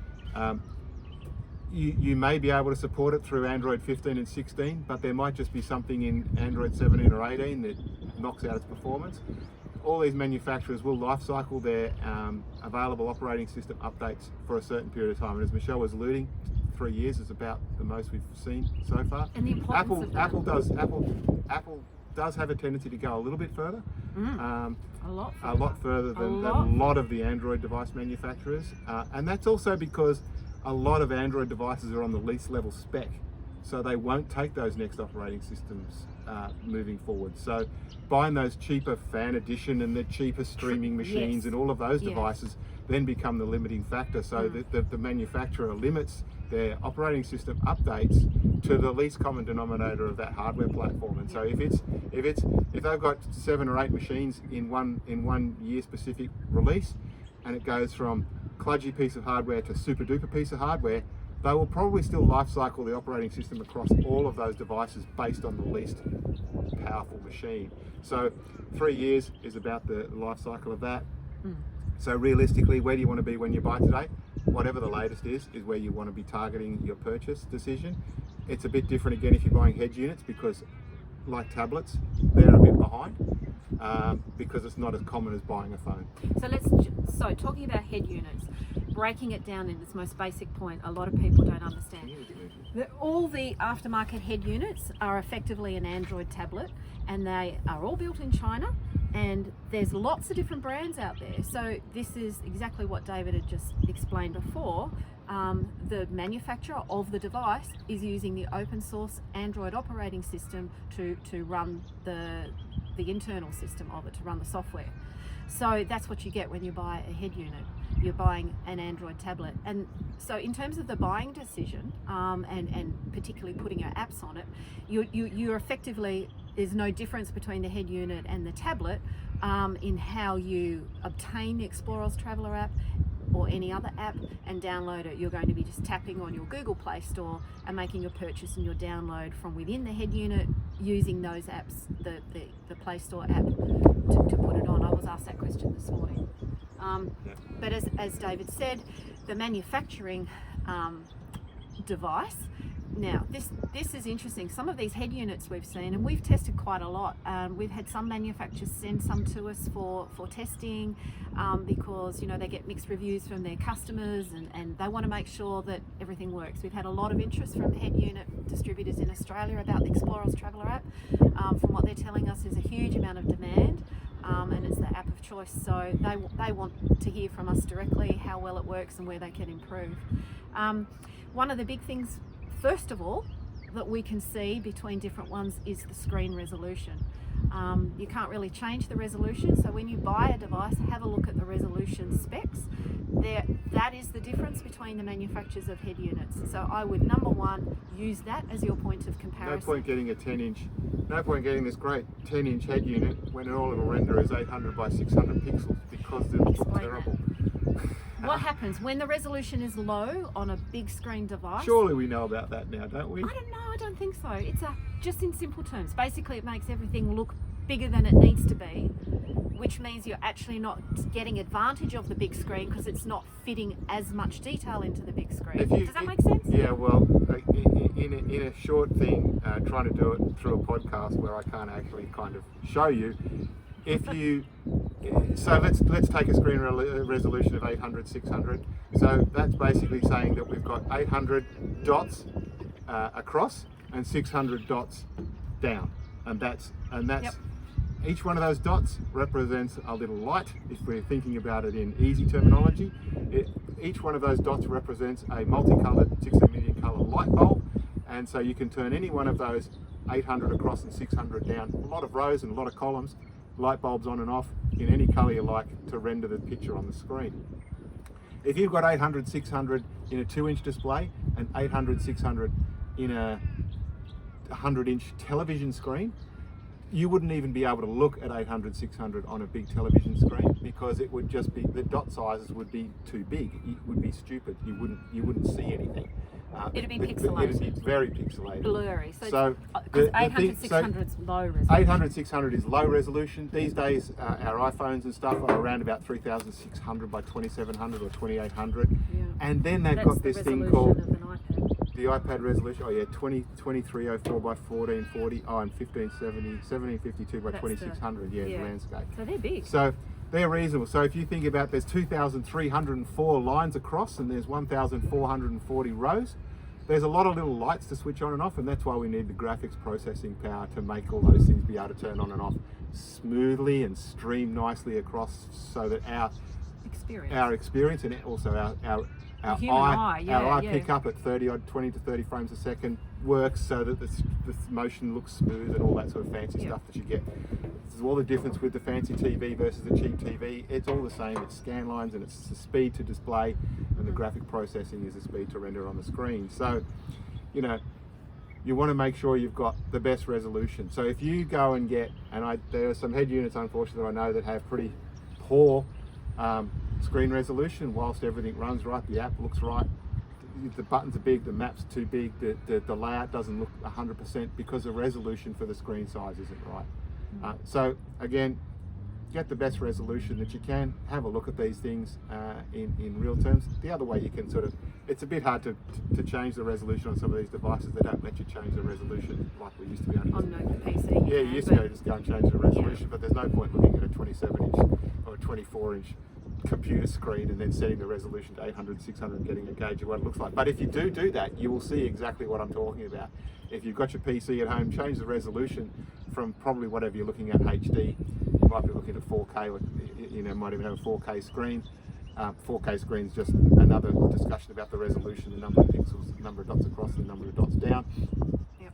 you may be able to support it through Android 15 and 16, but there might just be something in Android 17 or 18 that knocks out its performance. All these manufacturers will life cycle their available operating system updates for a certain period of time, and as Michelle was alluding, 3 years is about the most we've seen so far. And the importance of that. Apple does have a tendency to go a little bit further, a lot further than a lot of the Android device manufacturers, and that's also because a lot of Android devices are on the least level spec, so they won't take those next operating systems moving forward. So buying those cheaper fan edition and the cheaper streaming machines Yes. and all of those Yes. devices then become the limiting factor. So the manufacturer limits their operating system updates to the least common denominator of that hardware platform. And so if they've got 7 or 8 machines in one year specific release, and it goes from kludgy piece of hardware to super duper piece of hardware, they will probably still life cycle the operating system across all of those devices based on the least powerful machine. So 3 years is about the life cycle of that. So realistically, where do you want to be when you buy today? Whatever the latest is where you want to be targeting your purchase decision. It's a bit different again if you're buying head units, because like tablets, they're a bit behind because it's not as common as buying a phone. So talking about head units, breaking it down in its most basic point, a lot of people don't understand. All the aftermarket head units are effectively an Android tablet, and they are all built in China, and there's lots of different brands out there. So this is exactly what David had just explained before. The manufacturer of the device is using the open source Android operating system to run the internal system of it, to run the software. So that's what you get when you buy a head unit. You're buying an Android tablet. And so in terms of the buying decision, and particularly putting your apps on it, you're effectively, there's no difference between the head unit and the tablet in how you obtain the ExplorOz Traveller app or any other app and download it. You're going to be just tapping on your Google Play Store and making your purchase and your download from within the head unit, using those apps, the Play Store app, to put it on. I was asked that question this morning. But as David said, the manufacturing device, now this is interesting. Some of these head units we've seen, and we've tested quite a lot. We've had some manufacturers send some to us for testing because they get mixed reviews from their customers, and they want to make sure that everything works. We've had a lot of interest from head unit distributors in Australia about the ExplorOz Traveller app. From what they're telling us, there's a huge amount of demand. And it's the app of choice, so they want to hear from us directly how well it works and where they can improve. One of the big things, first of all, that we can see between different ones is the screen resolution. You can't really change the resolution, so when you buy a device, have a look at the resolution specs. That is the difference between the manufacturers of head units. So I would, number one, use that as your point of comparison. No point getting this great 10-inch head unit when all it'll render is 800 by 600 pixels because it's terrible. What happens when the resolution is low on a big screen device? Surely we know about that now, don't we? I don't know, I don't think so. It's just in simple terms. Basically, it makes everything look bigger than it needs to be, which means you're actually not getting advantage of the big screen because it's not fitting as much detail into the big screen. Does that make sense? Yeah, well, in a short thing, trying to do it through a podcast where I can't actually kind of show you, so let's take a screen resolution of 800, 600. So that's basically saying that we've got 800 dots across and 600 dots down, and that's yep. Each one of those dots represents a little light. If we're thinking about it in easy terminology, each one of those dots represents a multicolored 16 million color light bulb, and so you can turn any one of those 800 across and 600 down, a lot of rows and a lot of columns, light bulbs on and off in any color you like to render the picture on the screen. If you've got 800, 600 in a 2-inch display and 800, 600 in a 100-inch television screen, you wouldn't even be able to look at 800, 600 on a big television screen because it would just be, the dot sizes would be too big. It would be stupid. You wouldn't see anything. It'd be pixelated. It'd be very pixelated. Blurry. So 800, 600 is low resolution. 800, 600 is low resolution. These days, our iPhones and stuff are around about 3600 by 2700 or 2800. Yeah. And then they've got this thing called the iPad resolution. Oh yeah, 2304 by 1440. Oh, and 1752 by 2600. Yeah, landscape. So they're big. So they're reasonable. So if you think about, there's 2,304 lines across and there's 1,440 rows. There's a lot of little lights to switch on and off, and that's why we need the graphics processing power to make all those things be able to turn on and off smoothly and stream nicely across, so that our experience and also our human eye, our eye pick up at 20 to 30 frames a second works so that the motion looks smooth and all that sort of fancy stuff that you get. This is all the difference with the fancy TV versus the cheap TV. It's all the same. It's scan lines and it's the speed to display, and the graphic processing is the speed to render on the screen. So, you know, you want to make sure you've got the best resolution. So if you go and get, there are some head units, unfortunately, I know that have pretty poor screen resolution. Whilst everything runs right, the app looks right, the buttons are big, the map's too big, the layout doesn't look 100% because the resolution for the screen size isn't right. So again, get the best resolution that you can. Have a look at these things in real terms. The other way you can it's a bit hard to change the resolution on some of these devices. They don't let you change the resolution like we used to be able to. On the PC. Yeah, you used to just go and change the resolution, but there's no point looking at a 27-inch or a 24-inch computer screen and then setting the resolution to 800, 600 and getting a gauge of what it looks like. But if you do that, you will see exactly what I'm talking about. If you've got your PC at home, change the resolution from probably whatever you're looking at, HD. You might be looking at 4K, or you know, might even have a 4K screen. 4K screen is just another discussion about the resolution, the number of pixels, the number of dots across, the number of dots down. Yep.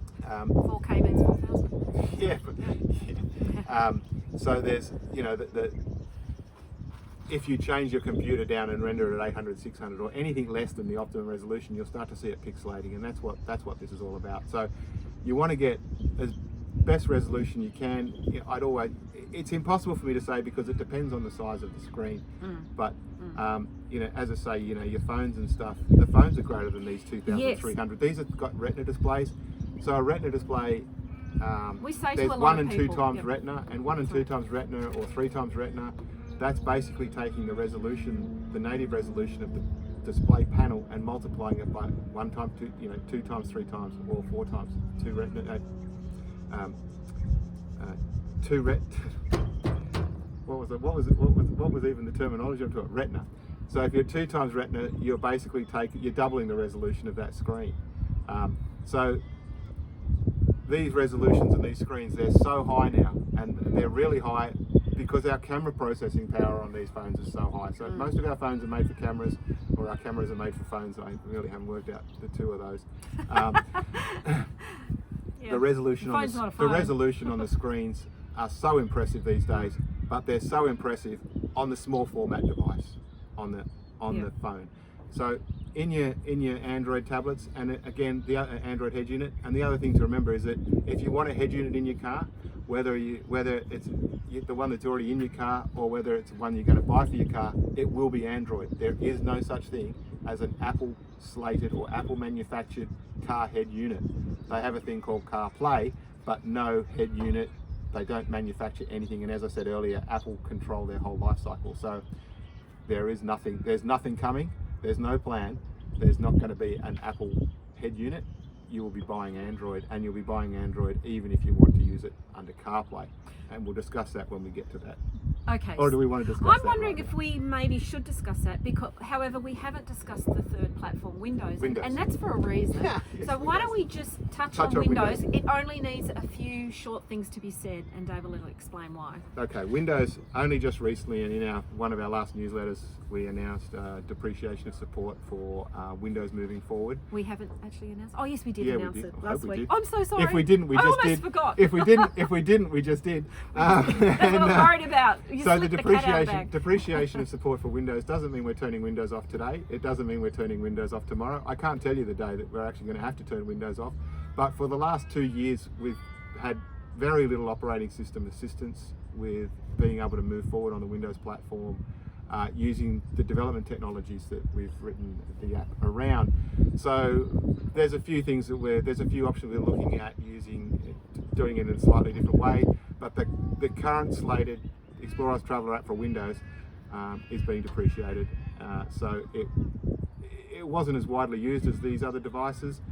4K means 4,000. Yeah, so there's, you know, if you change your computer down and render it at 800, 600 or anything less than the optimum resolution, you'll start to see it pixelating, and that's what this is all about. So you want to get as best resolution you can. You know, it's impossible for me to say because it depends on the size of the screen. But you know, as I say, you know, your phones and stuff, the phones are greater than these 2,300. These have got retina displays. So a retina display, there's 1 and 2 times retina, and 1 and 2 times retina or 3 times retina. That's basically taking the resolution, the native resolution of the display panel, and multiplying it by 1 time, 2, you know, 2 times, 3 times, or 4 times 2 retina. What was even the terminology of it? Retina. So if you're 2 times retina, you're basically you're doubling the resolution of that screen. So these resolutions and these screens, they're so high now, and they're really high because our camera processing power on these phones is so high. So most of our phones are made for cameras, or our cameras are made for phones. I really haven't worked out the two of those. The resolution on the screens are so impressive these days, but they're so impressive on the small format device, on the phone. So in your Android tablets, and again the Android head unit, and the other thing to remember is that if you want a head unit in your car, whether it's the one that's already in your car or whether it's one you're going to buy for your car, it will be Android. There is no such thing as an Apple slated or Apple manufactured car head unit. They have a thing called CarPlay, but no head unit. They don't manufacture anything, and as I said earlier, Apple control their whole life cycle. So there's nothing coming. There's no plan. There's not going to be an Apple head unit. You will be buying Android, and you'll be buying Android even if you want to use it under CarPlay. And we'll discuss that when we get to that. Okay. Or do we want to discuss that? I'm wondering if we maybe should discuss that, because, however, we haven't discussed the third platform, Windows. And that's for a reason. So why don't we just touch on Windows? It only needs a few short things to be said, and Dave will explain why. Okay, Windows, only just recently, and in one of our last newsletters, we announced depreciation of support for Windows moving forward. We haven't actually announced. Oh yes, we did announce it last week. Did. I'm so sorry. If we didn't, we just did. I almost forgot. If we didn't, we just did. That's what I'm worried about. So the depreciation of support for Windows doesn't mean we're turning Windows off today. It doesn't mean we're turning Windows off tomorrow. I can't tell you the day that we're actually going to have to turn Windows off. But for the last 2 years, we've had very little operating system assistance with being able to move forward on the Windows platform, using the development technologies that we've written the app around. So there's a few things there's a few options we're looking at doing it in a slightly different way. But the current slated ExplorOz Traveller app for Windows is being depreciated. So it wasn't as widely used as these other devices.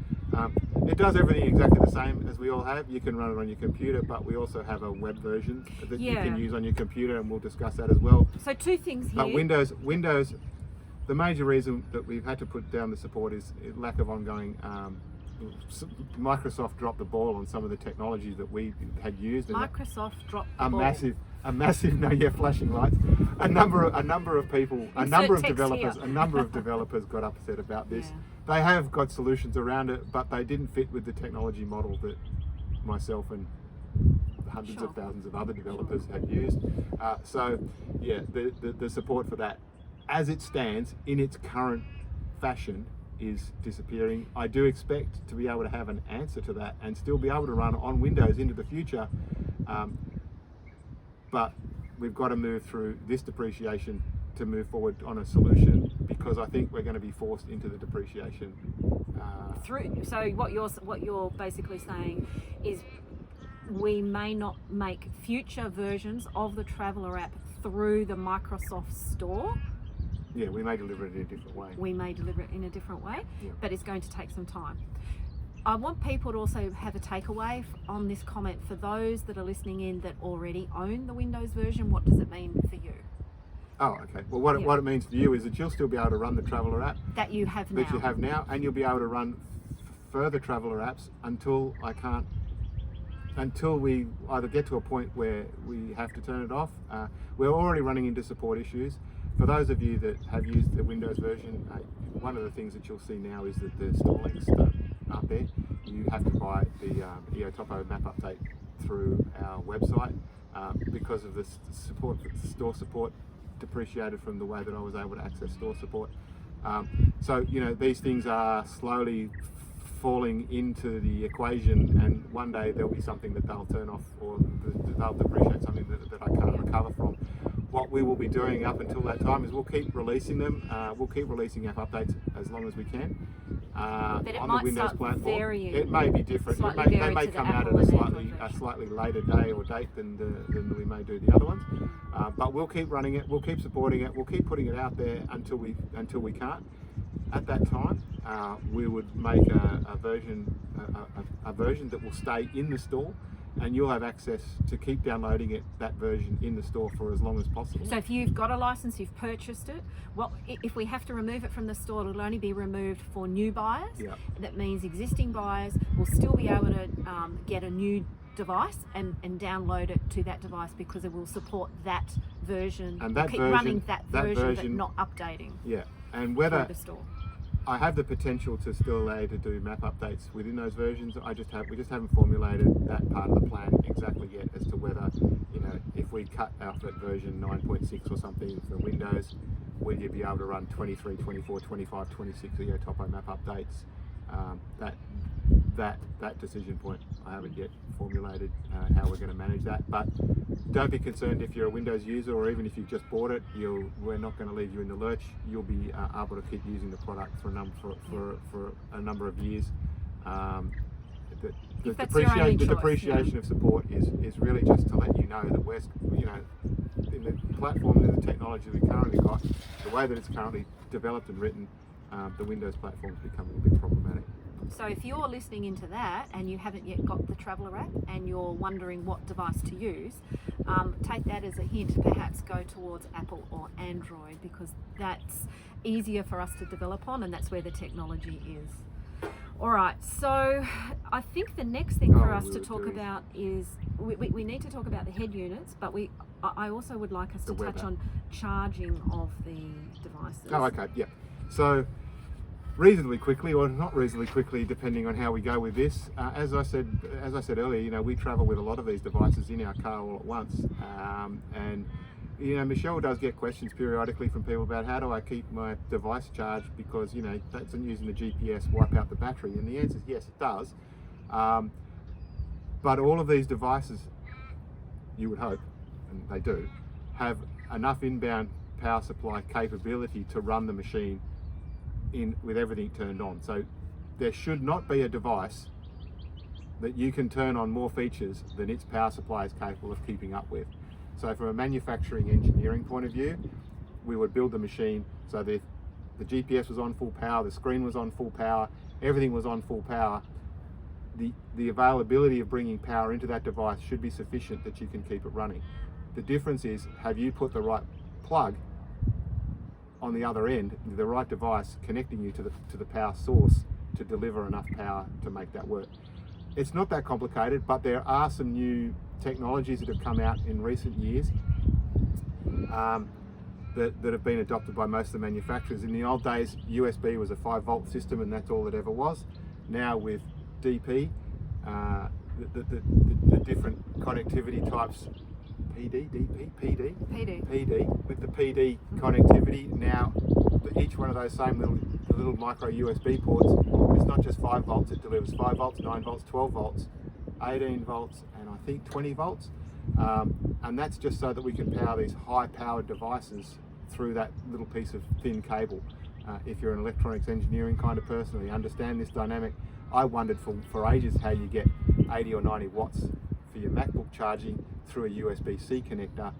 It does everything exactly the same as we all have. You can run it on your computer, but we also have a web version that you can use on your computer, and we'll discuss that as well. So 2 things here. But Windows, the major reason that we've had to put down the support is lack of ongoing. Microsoft dropped the ball on some of the technologies that we had used. Microsoft dropped the ball. flashing lights. A number of people, a number of developers got upset about this. Yeah. They have got solutions around it, but they didn't fit with the technology model that myself and hundreds of thousands of other developers had used. So yeah, the support for that, as it stands in its current fashion, is disappearing. I do expect to be able to have an answer to that and still be able to run on Windows into the future, but we've got to move through this depreciation to move forward on a solution, because I think we're going to be forced into the depreciation. So what you're basically saying is we may not make future versions of the Traveller app through the Microsoft Store. Yeah, we may deliver it in a different way. Yeah. But it's going to take some time. I want people to also have a takeaway on this comment for those that are listening in that already own the Windows version. What does it mean for you? Oh, okay. Well, what it means for you is that you'll still be able to run the Traveller app that you have now, and you'll be able to run further Traveller apps until we either get to a point where we have to turn it off. We're already running into support issues. For those of you that have used the Windows version, one of the things that you'll see now is that the store links aren't there. You have to buy the EOTopo map update through our website because of the store support depreciated from the way that I was able to access store support. So these things are slowly falling into the equation, and one day there'll be something that they'll turn off, or they'll depreciate something that I can't recover from. What we will be doing up until that time is we'll keep releasing them. We'll keep releasing app updates as long as we can on the Windows platform. It may be different. They may come out at a slightly later day or date than we may do the other ones. But we'll keep running it. We'll keep supporting it. We'll keep putting it out there until we can't. At that time, we would make a version that will stay in the store, and you'll have access to keep downloading that version in the store for as long as possible. So if you've got a license, you've purchased it, if we have to remove it from the store, it'll only be removed for new buyers. Yeah. That means existing buyers will still be able to get a new device and download it to that device, because it will support that version. And that keep version, running that version but not updating. Yeah, and whether the store. I have the potential to still allow you to do map updates within those versions. We just haven't formulated that part of the plan exactly yet, as to whether, if we cut out that version 9.6 or something for Windows, will you be able to run 23, 24, 25, 26 EOTopo map updates? That decision point, I haven't yet formulated how we're going to manage that. But don't be concerned if you're a Windows user, or even if you've just bought it. We're not going to leave you in the lurch. You'll be able to keep using the product for a number of years. The depreciation of support is really just to let you know that we're, in the platform and the technology we currently got, the way that it's currently developed and written, the Windows platform is becoming a bit problematic. So if you're listening into that and you haven't yet got the Traveller app and you're wondering what device to use, take that as a hint. Perhaps go towards Apple or Android, because that's easier for us to develop on, and that's where the technology is. All right, so I think the next thing for us to talk about is we need to talk about the head units, but I also would like us to touch on charging of the devices. Oh, okay, yeah. So reasonably quickly, or not reasonably quickly, depending on how we go with this. As I said earlier, we travel with a lot of these devices in our car all at once, and Michelle does get questions periodically from people about how do I keep my device charged, because that's using the GPS wipe out the battery, and the answer is yes, it does. But all of these devices, you would hope, and they do, have enough inbound power supply capability to run the machine with everything turned on. So there should not be a device that you can turn on more features than its power supply is capable of keeping up with. So from a manufacturing engineering point of view, we would build the machine so that the GPS was on full power, the screen was on full power, everything was on full power. The availability of bringing power into that device should be sufficient that you can keep it running. The difference is, have you put the right plug on the other end, the right device connecting you to the power source to deliver enough power to make that work. It's not that complicated, but there are some new technologies that have come out in recent years that have been adopted by most of the manufacturers. In the old days, USB was a 5-volt system and that's all it ever was. Now with DP, the different connectivity types, PD, DP, PD, with the PD connectivity, now each one of those same little micro USB ports, it's not just 5 volts, it delivers 5 volts, 9 volts, 12 volts, 18 volts, and I think 20 volts. And that's just so that we can power these high-powered devices through that little piece of thin cable. If you're an electronics engineering kind of person or you understand this dynamic, I wondered for ages how you get 80 or 90 watts for your MacBook charging through a USB-C connector,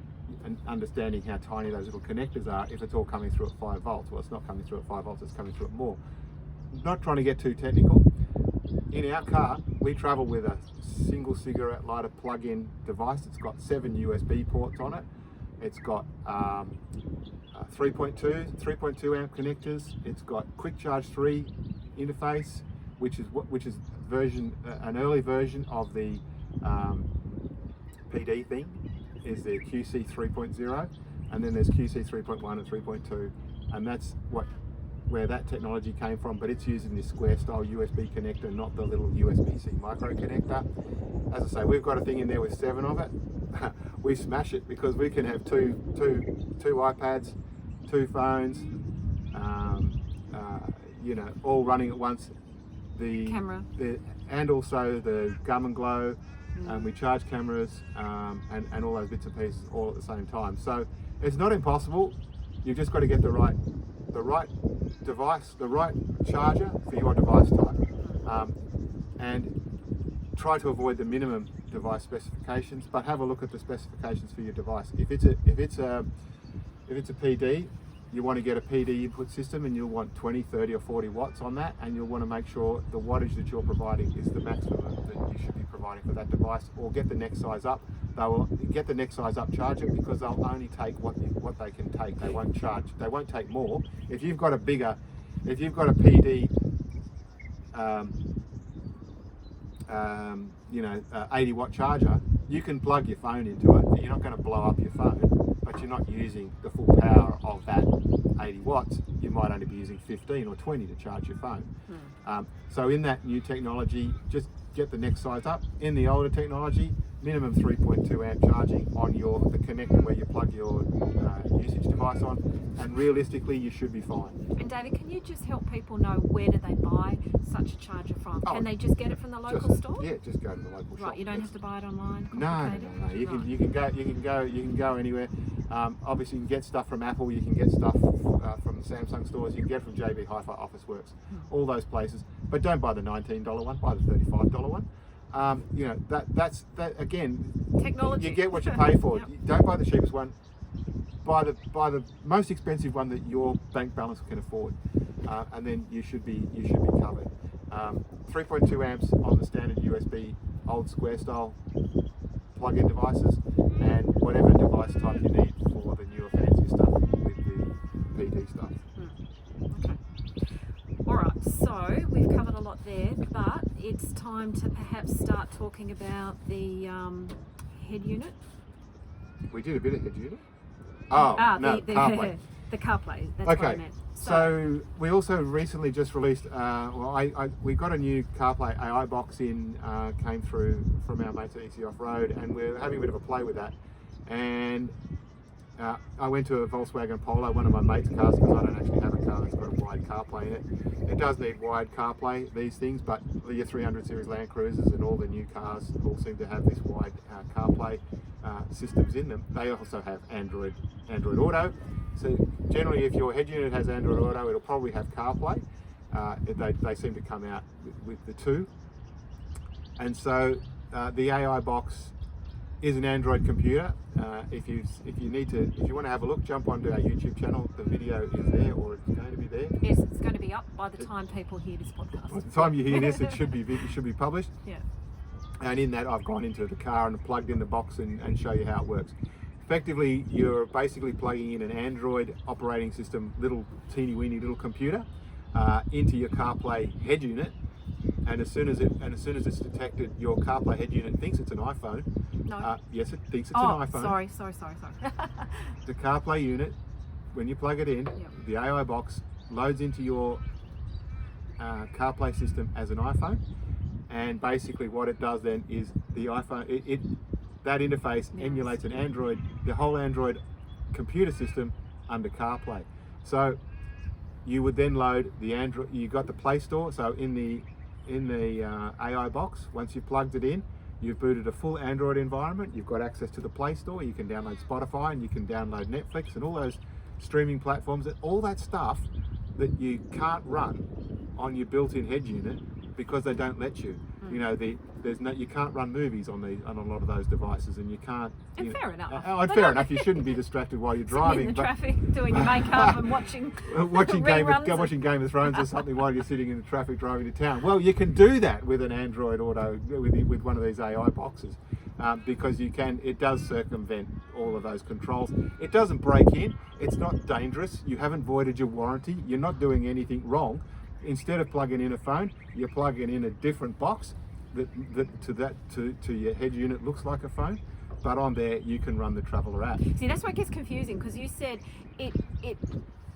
and understanding how tiny those little connectors are if it's all coming through at 5 volts. Well, it's not coming through at 5 volts, it's coming through at more. Not trying to get too technical. In our car, we travel with a single cigarette lighter plug-in device. It's got 7 USB ports on it. It's got 3.2 amp connectors. It's got Quick Charge 3 interface, which is an early version of the PD thing, is the QC 3.0, and then there's QC 3.1 and 3.2, and that's where that technology came from, but it's using this square style USB connector, not the little USB-C micro connector. As I say, we've got a thing in there with 7 of it. We smash it because we can have two iPads, 2 phones, all running at once. The camera, and also the Gum & Glow, and we charge cameras, and all those bits and pieces all at the same time. So it's not impossible. You've just got to get the right device, the right charger for your device type, and try to avoid the minimum device specifications, but have a look at the specifications for your device. If it's a PD, you want to get a PD input system, and you'll want 20, 30 or 40 watts on that, and you'll want to make sure the wattage that you're providing is the maximum that you should be providing for that device, or get the next size up. They will get the next size up charger, because they'll only take what they can take. They won't charge. They won't take more. If you've got a PD 80 watt charger, you can plug your phone into it, but you're not going to blow up your phone, but you're not using the full power of that 80 watts. You might only be using 15 or 20 to charge your phone. So in that new technology, just get the next size up. In the older technology, minimum 3.2 amp charging on the connector where you plug your usage device on, and realistically you should be fine. And David, can you just help people know where do they buy such a charger from? Can they just get it from the local store? Yeah, just go to the local shop. Right, you don't have to buy it online? No. You can go anywhere. Obviously you can get stuff from Apple, you can get stuff from Samsung stores, you can get from JB Hi-Fi, Officeworks, all those places. But don't buy the $19 one, buy the $35 one. That's again, technology. You get what you pay for. Yep. Don't buy the cheapest one. Buy the most expensive one that your bank balance can afford, and then you should be covered. 3.2 amps on the standard USB old square style plug-in devices, and whatever device type you need for the newer fancy stuff with the PD stuff. Okay. Alright, so we've covered a lot there, but it's time to perhaps start talking about the head unit. We did a bit of head unit. CarPlay. The CarPlay, that's what I meant. So we also recently just released, we got a new CarPlay AI box came through from our mates at Offroad, and we're having a bit of a play with that. And I went to a Volkswagen Polo, one of my mates' cars, because I don't actually have a car that's got a wide CarPlay in it. It does need wide CarPlay, these things, but the 300 series Land Cruisers and all the new cars all seem to have this wide CarPlay systems in them. They also have Android Auto. So generally, if your head unit has Android Auto, it'll probably have CarPlay. They seem to come out with the two. And so the AI box is an Android computer. If you want to have a look, jump onto our YouTube channel. The video is there, or it's going to be there. Yes, it's going to be up by the time people hear this podcast. By the time you hear this, it should be published. Yeah. And in that, I've gone into the car and plugged in the box and show you how it works. Effectively, you're basically plugging in an Android operating system, little teeny weeny little computer, into your CarPlay head unit, and as soon as it's detected your CarPlay head unit thinks it's an iPhone, No. Yes, it thinks it's Oh, an iPhone. sorry. The CarPlay unit, when you plug it in, Yep. the AI box loads into your CarPlay system as an iPhone, and basically what it does then is the iPhone, that interface Yes. emulates an Android, the whole Android computer system under CarPlay. So you would then load the Android. You got the Play Store. So in the AI box, once you've plugged it in, you've booted a full Android environment. You've got access to the Play Store. You can download Spotify and you can download Netflix and all those streaming platforms. All that stuff that you can't run on your built-in head unit because they don't let you. You know, you can't run movies on a lot of those devices, and you can't. And fair enough. Fair enough. You shouldn't be distracted while you're driving. In the traffic, doing your makeup and watching watching Game of Thrones or something while you're sitting in the traffic driving to town. Well, you can do that with an Android Auto with one of these AI boxes, because you can. It does circumvent all of those controls. It doesn't break in. It's not dangerous. You haven't voided your warranty. You're not doing anything wrong. Instead of plugging in a phone, you're plugging in a different box that to your head unit looks like a phone, but on there you can run the Traveller app. See, that's what gets confusing, because you said it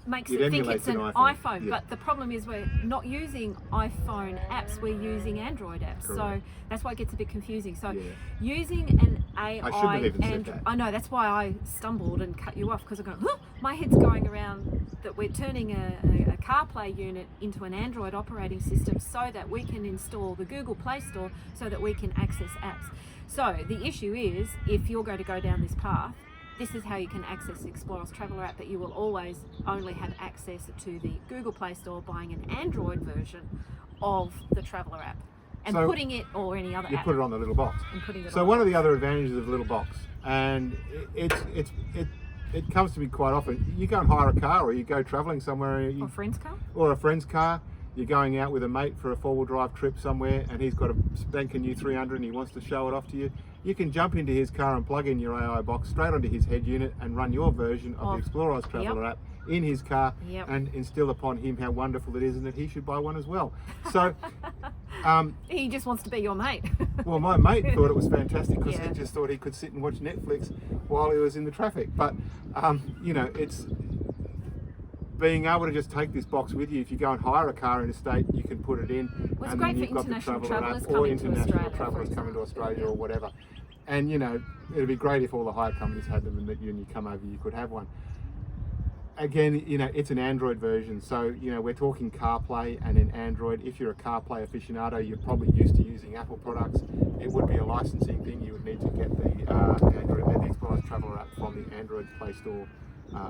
makes It it think emulates it's an an iPhone, iPhone, yeah. but the problem is we're not using iPhone apps, we're using Android apps. Correct. So that's why it gets a bit confusing. So Yeah. using an AI I shouldn't have even said Android, that. I know, that's why I stumbled and cut you off, because I go, huh, my head's going around that we're turning a CarPlay unit into an Android operating system so that we can install the Google Play Store so that we can access apps. So the issue is, if you're going to go down this path, this is how you can access the ExplorOz Traveller app, but you will always only have access to the Google Play Store buying an Android version of the Traveller app and So putting it, or any other You app. put it on the little box. And putting it So on. one of the other advantages of the little box, and it comes to me quite often. You go and hire a car, or you go travelling somewhere, Or a friend's car? or a friend's car. You're going out with a mate for a four-wheel drive trip somewhere, and he's got a spanking new 300 and he wants to show it off to you. You can jump into his car and plug in your AI box straight onto his head unit and run your version of the ExplorOz Traveller app in his car, and instill upon him how wonderful it is and that he should buy one as well. So He just wants to be your mate. well, my mate thought it was fantastic because Yeah. he just thought he could sit and watch Netflix while he was in the traffic. But you know, it's being able to just take this box with you. If you go and hire a car in a state, you can put it in, Well, it's and great then for you've got the international Traveller travellers app, or coming to international Australia, travellers for coming to example. Australia or whatever. And you know, it'd be great if all the hire companies had them, and that when you come over, you could have one. Again, you know, it's an Android version, so you know, we're talking CarPlay and in Android. If you're a CarPlay aficionado, you're probably used to using Apple products. It would be a licensing thing. You would need to get the Android, the ExplorOz Traveller app from the Android Play Store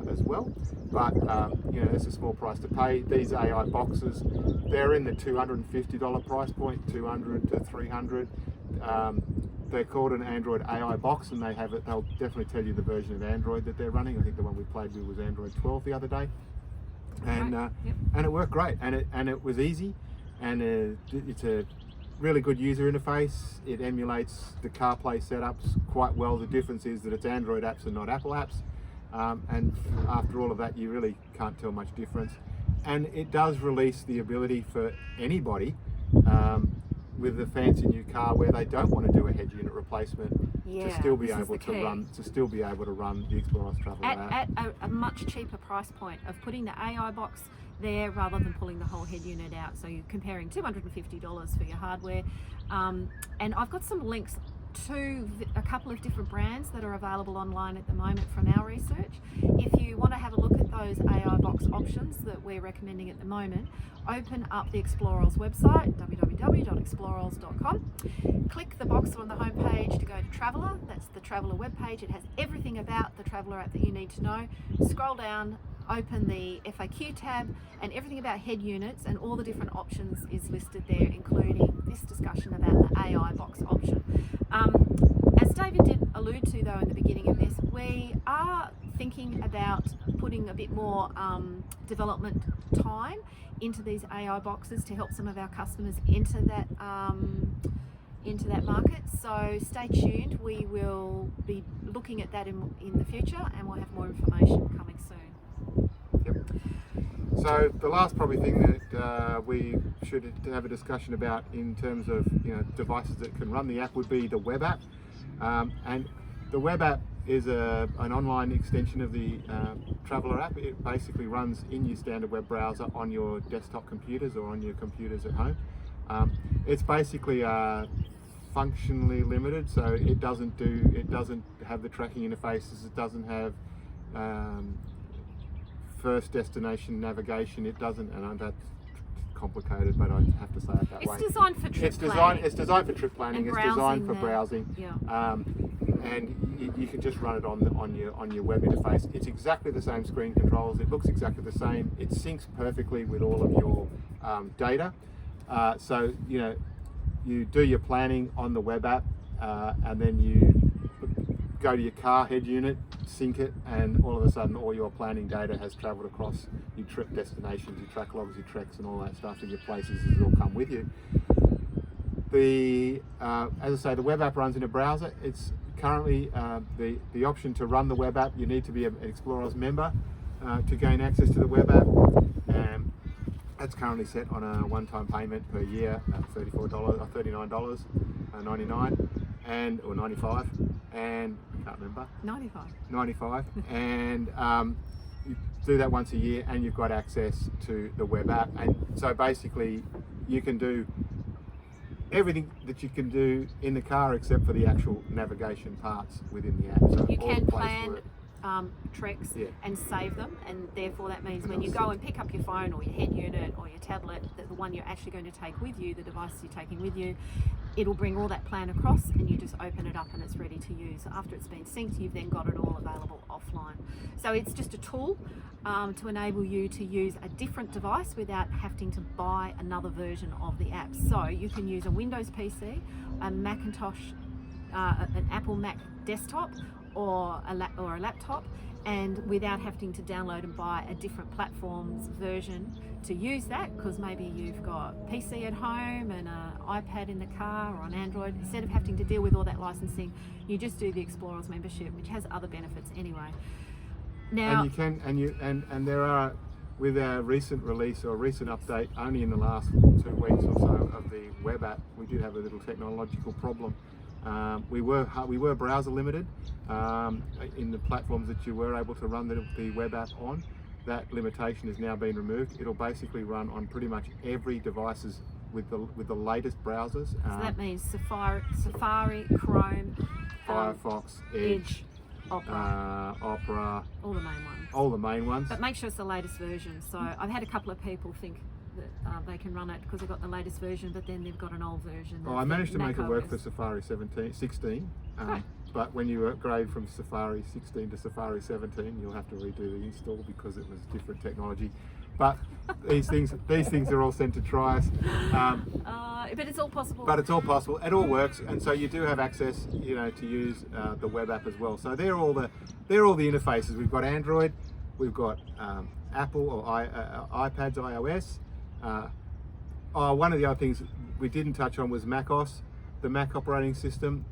as well. But you know, it's a small price to pay. These AI boxes, they're in the $250 price point, 200 to 300. They're called an Android AI box, and they have it. They'll definitely tell you the version of Android that they're running. I think the one we played with was Android 12 the other day, and and it worked great, and it was easy, and it's a really good user interface. It emulates the CarPlay setups quite well. The difference is that it's Android apps and not Apple apps, and after all of that, you really can't tell much difference. And it does release the ability for anybody with a fancy new car where they don't want to do a head unit replacement to still be able to run the ExplorOz Traveller app at a much cheaper price point of putting the AI box there rather than pulling the whole head unit out. So you're comparing $250 for your hardware, and I've got some links to a couple of different brands that are available online at the moment from our research. If you want to have a look at those AI box options that we're recommending at the moment, open up the ExplorOz website, www.exploroz.com. Click the box on the home page to go to Traveller. That's the Traveller webpage. It has everything about the Traveller app that you need to know. Scroll down, open the FAQ tab, and everything about head units and all the different options is listed there, including this discussion about the AI box option. As David did allude to though in the beginning of this, we are thinking about putting a bit more development time into these AI boxes to help some of our customers enter that market. So stay tuned. We will be looking at that in the future, and we'll have more information coming soon. Yep. So the last probably thing that we should have a discussion about in terms of devices that can run the app would be the web app. And the web app is an online extension of the Traveller app. It basically runs in your standard web browser on your desktop computers or on your computers at home. It's basically functionally limited, so it doesn't have the tracking interfaces. It doesn't have first destination navigation. It doesn't, and that's complicated, but I have to say it that way. It's designed for trip planning. It's designed for trip planning. And it's designed for browsing. browsing. Yeah. And you can just run it on your web interface. It's exactly the same screen controls. It looks exactly the same. It syncs perfectly with all of your data. So you do your planning on the web app, and then you go to your car head unit, sync it, and all of a sudden all your planning data has travelled across your trip destinations, your track logs, your treks and all that stuff, and your places has all come with you. As I say, the web app runs in a browser. It's currently the option to run the web app. You need to be an ExplorOz member to gain access to the web app. That's currently set on a one-time payment per year at $34 or $39.99 or 95, and I can't remember. 95, and you do that once a year, and you've got access to the web app. And so basically, you can do everything that you can do in the car except for the actual navigation parts within the app. So you all can the place plan work. treks Yeah. and save them, and therefore that means And when you also- go and pick up your phone or your head unit or your tablet, that the one you're actually going to take with you, the device you're taking with you, it'll bring all that plan across, and you just open it up and it's ready to use. So after it's been synced, you've then got it all available offline. So it's just a tool to enable you to use a different device without having to buy another version of the app. So you can use a Windows PC, a Macintosh, an Apple Mac desktop, or a laptop, and without having to download and buy a different platform's version to use that, because maybe you've got PC at home and an iPad in the car or on Android. Instead of having to deal with all that licensing, you just do the ExplorOz membership, which has other benefits anyway. Now, And there are, with our recent release or recent update, only in the last 2 weeks or so of the web app, we did have a little technological problem. We were browser limited in the platforms that you were able to run the web app on. That limitation has now been removed. It'll basically run on pretty much every devices with the latest browsers. so that means Safari, Chrome, Firefox, Edge, Opera, all the main ones. all the main ones. But But make sure it's the latest version. So I've had a couple of people think that they can run it because they've got the latest version, but then they've got an old version. I managed to make it work macOS. for Safari 16. Great. But when you upgrade from Safari 16 to Safari 17, you'll have to redo the install because it was different technology. But these things are all sent to try us. But it's all possible. But it's all possible. It all works, and so you do have access, to use the web app as well. So they're all the interfaces. We've got Android, we've got Apple or iPads, iOS. One of the other things we didn't touch on was macOS, the Mac operating system.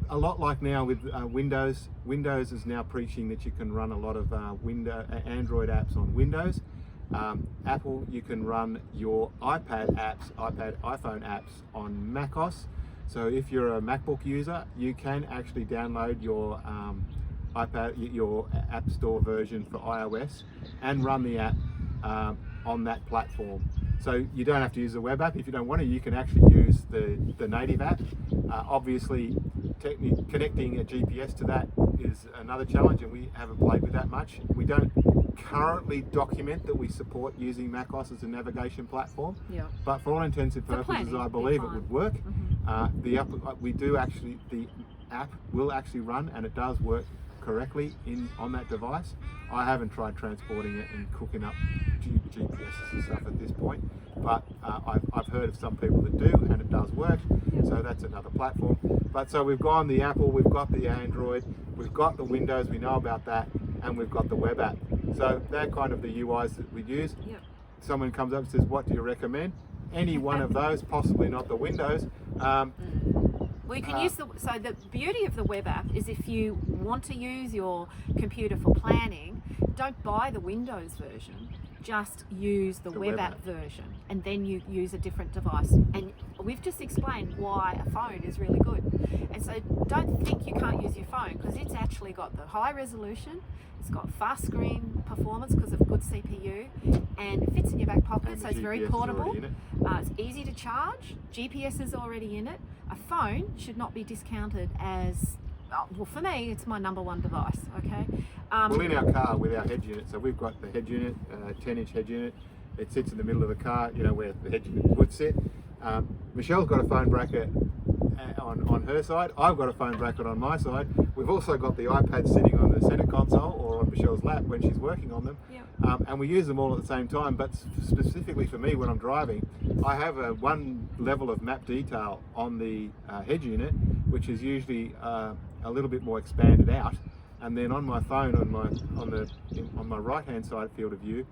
A lot like now with Windows. Windows is now preaching that you can run a lot of Android apps on Windows. Apple, you can run your iPhone apps on macOS. So if you're a MacBook user, you can actually download your your App Store version for iOS and run the app on that platform. So you don't have to use the web app. If you don't want to, you can actually use the native app. Obviously, connecting a GPS to that is another challenge, and we haven't played with that much. We don't currently document that we support using macOS as a navigation platform, but for all intents and purposes, I believe it would work. The app will actually run, and it does work correctly on that device. I haven't tried transporting it and cooking up GPSs and stuff at this point, but I've heard of some people that do, and it does work. So that's another platform. But so we've gone the Apple, we've got the Android, we've got the Windows, we know about that, and we've got the web app. So they're kind of the UIs that we use. Someone comes up and says, "What do you recommend?" Any one of those, possibly not the Windows. We can use so the beauty of the web app is if you want to use your computer for planning, don't buy the Windows version. just use the web app version and then you use a different device. And we've just explained why a phone is really good. And so don't think you can't use your phone, because it's actually got the high resolution, it's got fast screen performance because of good CPU, and it fits in your back pocket, so it's very portable. It's easy to charge, GPS is already in it. A phone should not be discounted as, well, for me, it's my number one device, okay? Well, in our car with our head unit, so we've got the head unit, 10-inch head unit. It sits in the middle of the car, you know, where the head unit would sit. Michelle's got a phone bracket on her side. I've got a phone bracket on my side. We've also got the iPad sitting on the center console or on Michelle's lap when she's working on them. Yep. And we use them all at the same time, but specifically for me when I'm driving, I have one level of map detail on the head unit, which is usually a little bit more expanded out. And then on my phone, on my right hand side field of view,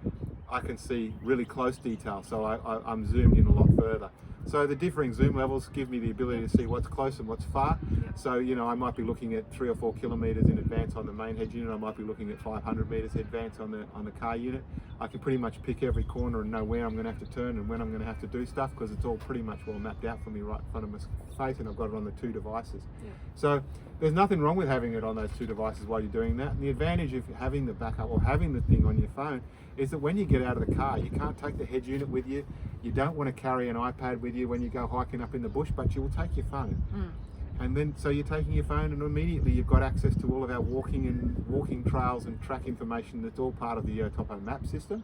I can see really close detail, so I'm zoomed in a lot further. So the differing zoom levels give me the ability to see what's close and what's far. Yep. So, you know, I might be looking at 3 or 4 kilometers in advance on the main head unit. I might be looking at 500 meters in advance on the car unit. I can pretty much pick every corner and know where I'm going to have to turn and when I'm going to have to do stuff, because it's all pretty much well mapped out for me right in front of my face, and I've got it on the 2 devices. Yep. So there's nothing wrong with having it on those 2 devices while you're doing that. And the advantage of having the backup or having the thing on your phone is that when you get out of the car, you can't take the head unit with you. You don't want to carry an iPad with you when you go hiking up in the bush, but you will take your phone. And then, so you're taking your phone, and immediately you've got access to all of our walking trails and track information. That's all part of the EOTopo Map system.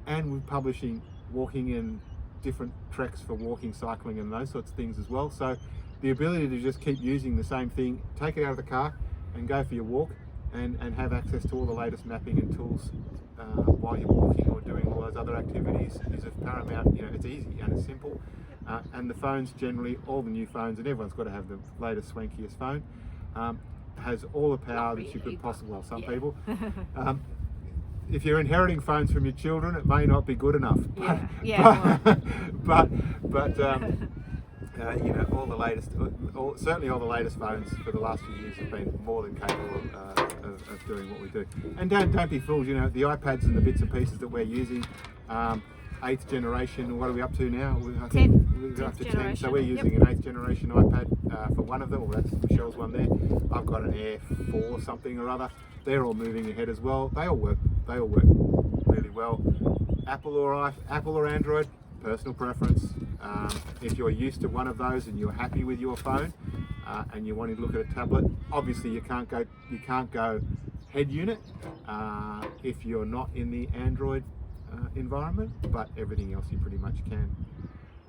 And we're publishing walking in different treks for walking, cycling, and those sorts of things as well. So the ability to just keep using the same thing, take it out of the car and go for your walk, and have access to all the latest mapping and tools while you're walking or doing all those other activities is of paramount. You know, it's easy and it's simple. And the phones generally, all the new phones, and everyone's got to have the latest swankiest phone, has all the power that you could possibly, well, some people. If you're inheriting phones from your children, it may not be good enough. But you know, all the latest, certainly all the latest phones for the last few years have been more than capable of doing what we do. And don't be fooled. You know, the iPads and the bits and pieces that we're using, 8th generation. What are we up to now? I think we're up to 10. So we're using an 8th generation iPad for one of them. Well, that's Michelle's one there. I've got an Air 4 something or other. They're all moving ahead as well. They all work really well. Apple or Android, personal preference. If you're used to one of those and you're happy with your phone and you're wanting to look at a tablet, obviously you can't go head unit if you're not in the Android environment, but everything else you pretty much can.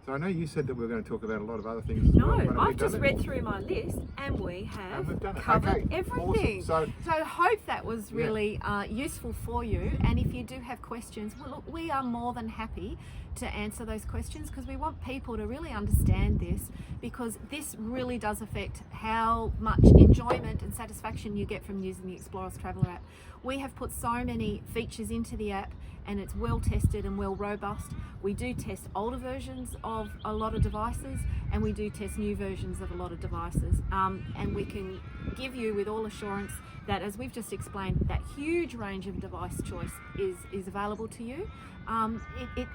So I know you said that we were going to talk about a lot of other things. No, I've just read through my list and we have covered everything. Awesome. So I hope that was really useful for you. And if you do have questions, well, look, we are more than happy to answer those questions, because we want people to really understand this, because this really does affect how much enjoyment and satisfaction you get from using the ExplorOz Traveller app. We have put so many features into the app, and it's well tested and well robust. We do test older versions of a lot of devices, and we do test new versions of a lot of devices, and we can give you with all assurance that, as we've just explained, that huge range of device choice is available to you.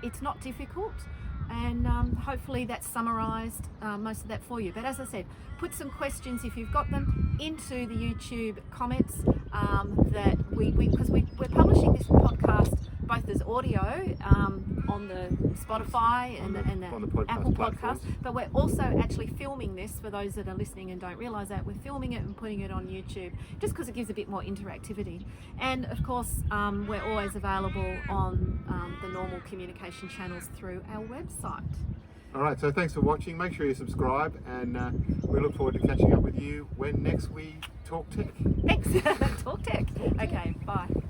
It's not difficult, and hopefully that's summarised most of that for you. But as I said, put some questions, if you've got them, into the YouTube comments, that because we're publishing this podcast both as audio on the Spotify and the Apple Podcast, but we're also actually filming this for those that are listening and don't realise that. We're filming it and putting it on YouTube just because it gives a bit more interactivity. And of course, we're always available on the normal communication channels through our website. All right, so thanks for watching. Make sure you subscribe, and we look forward to catching up with you when next we talk tech. Thanks. Talk tech. Okay, bye.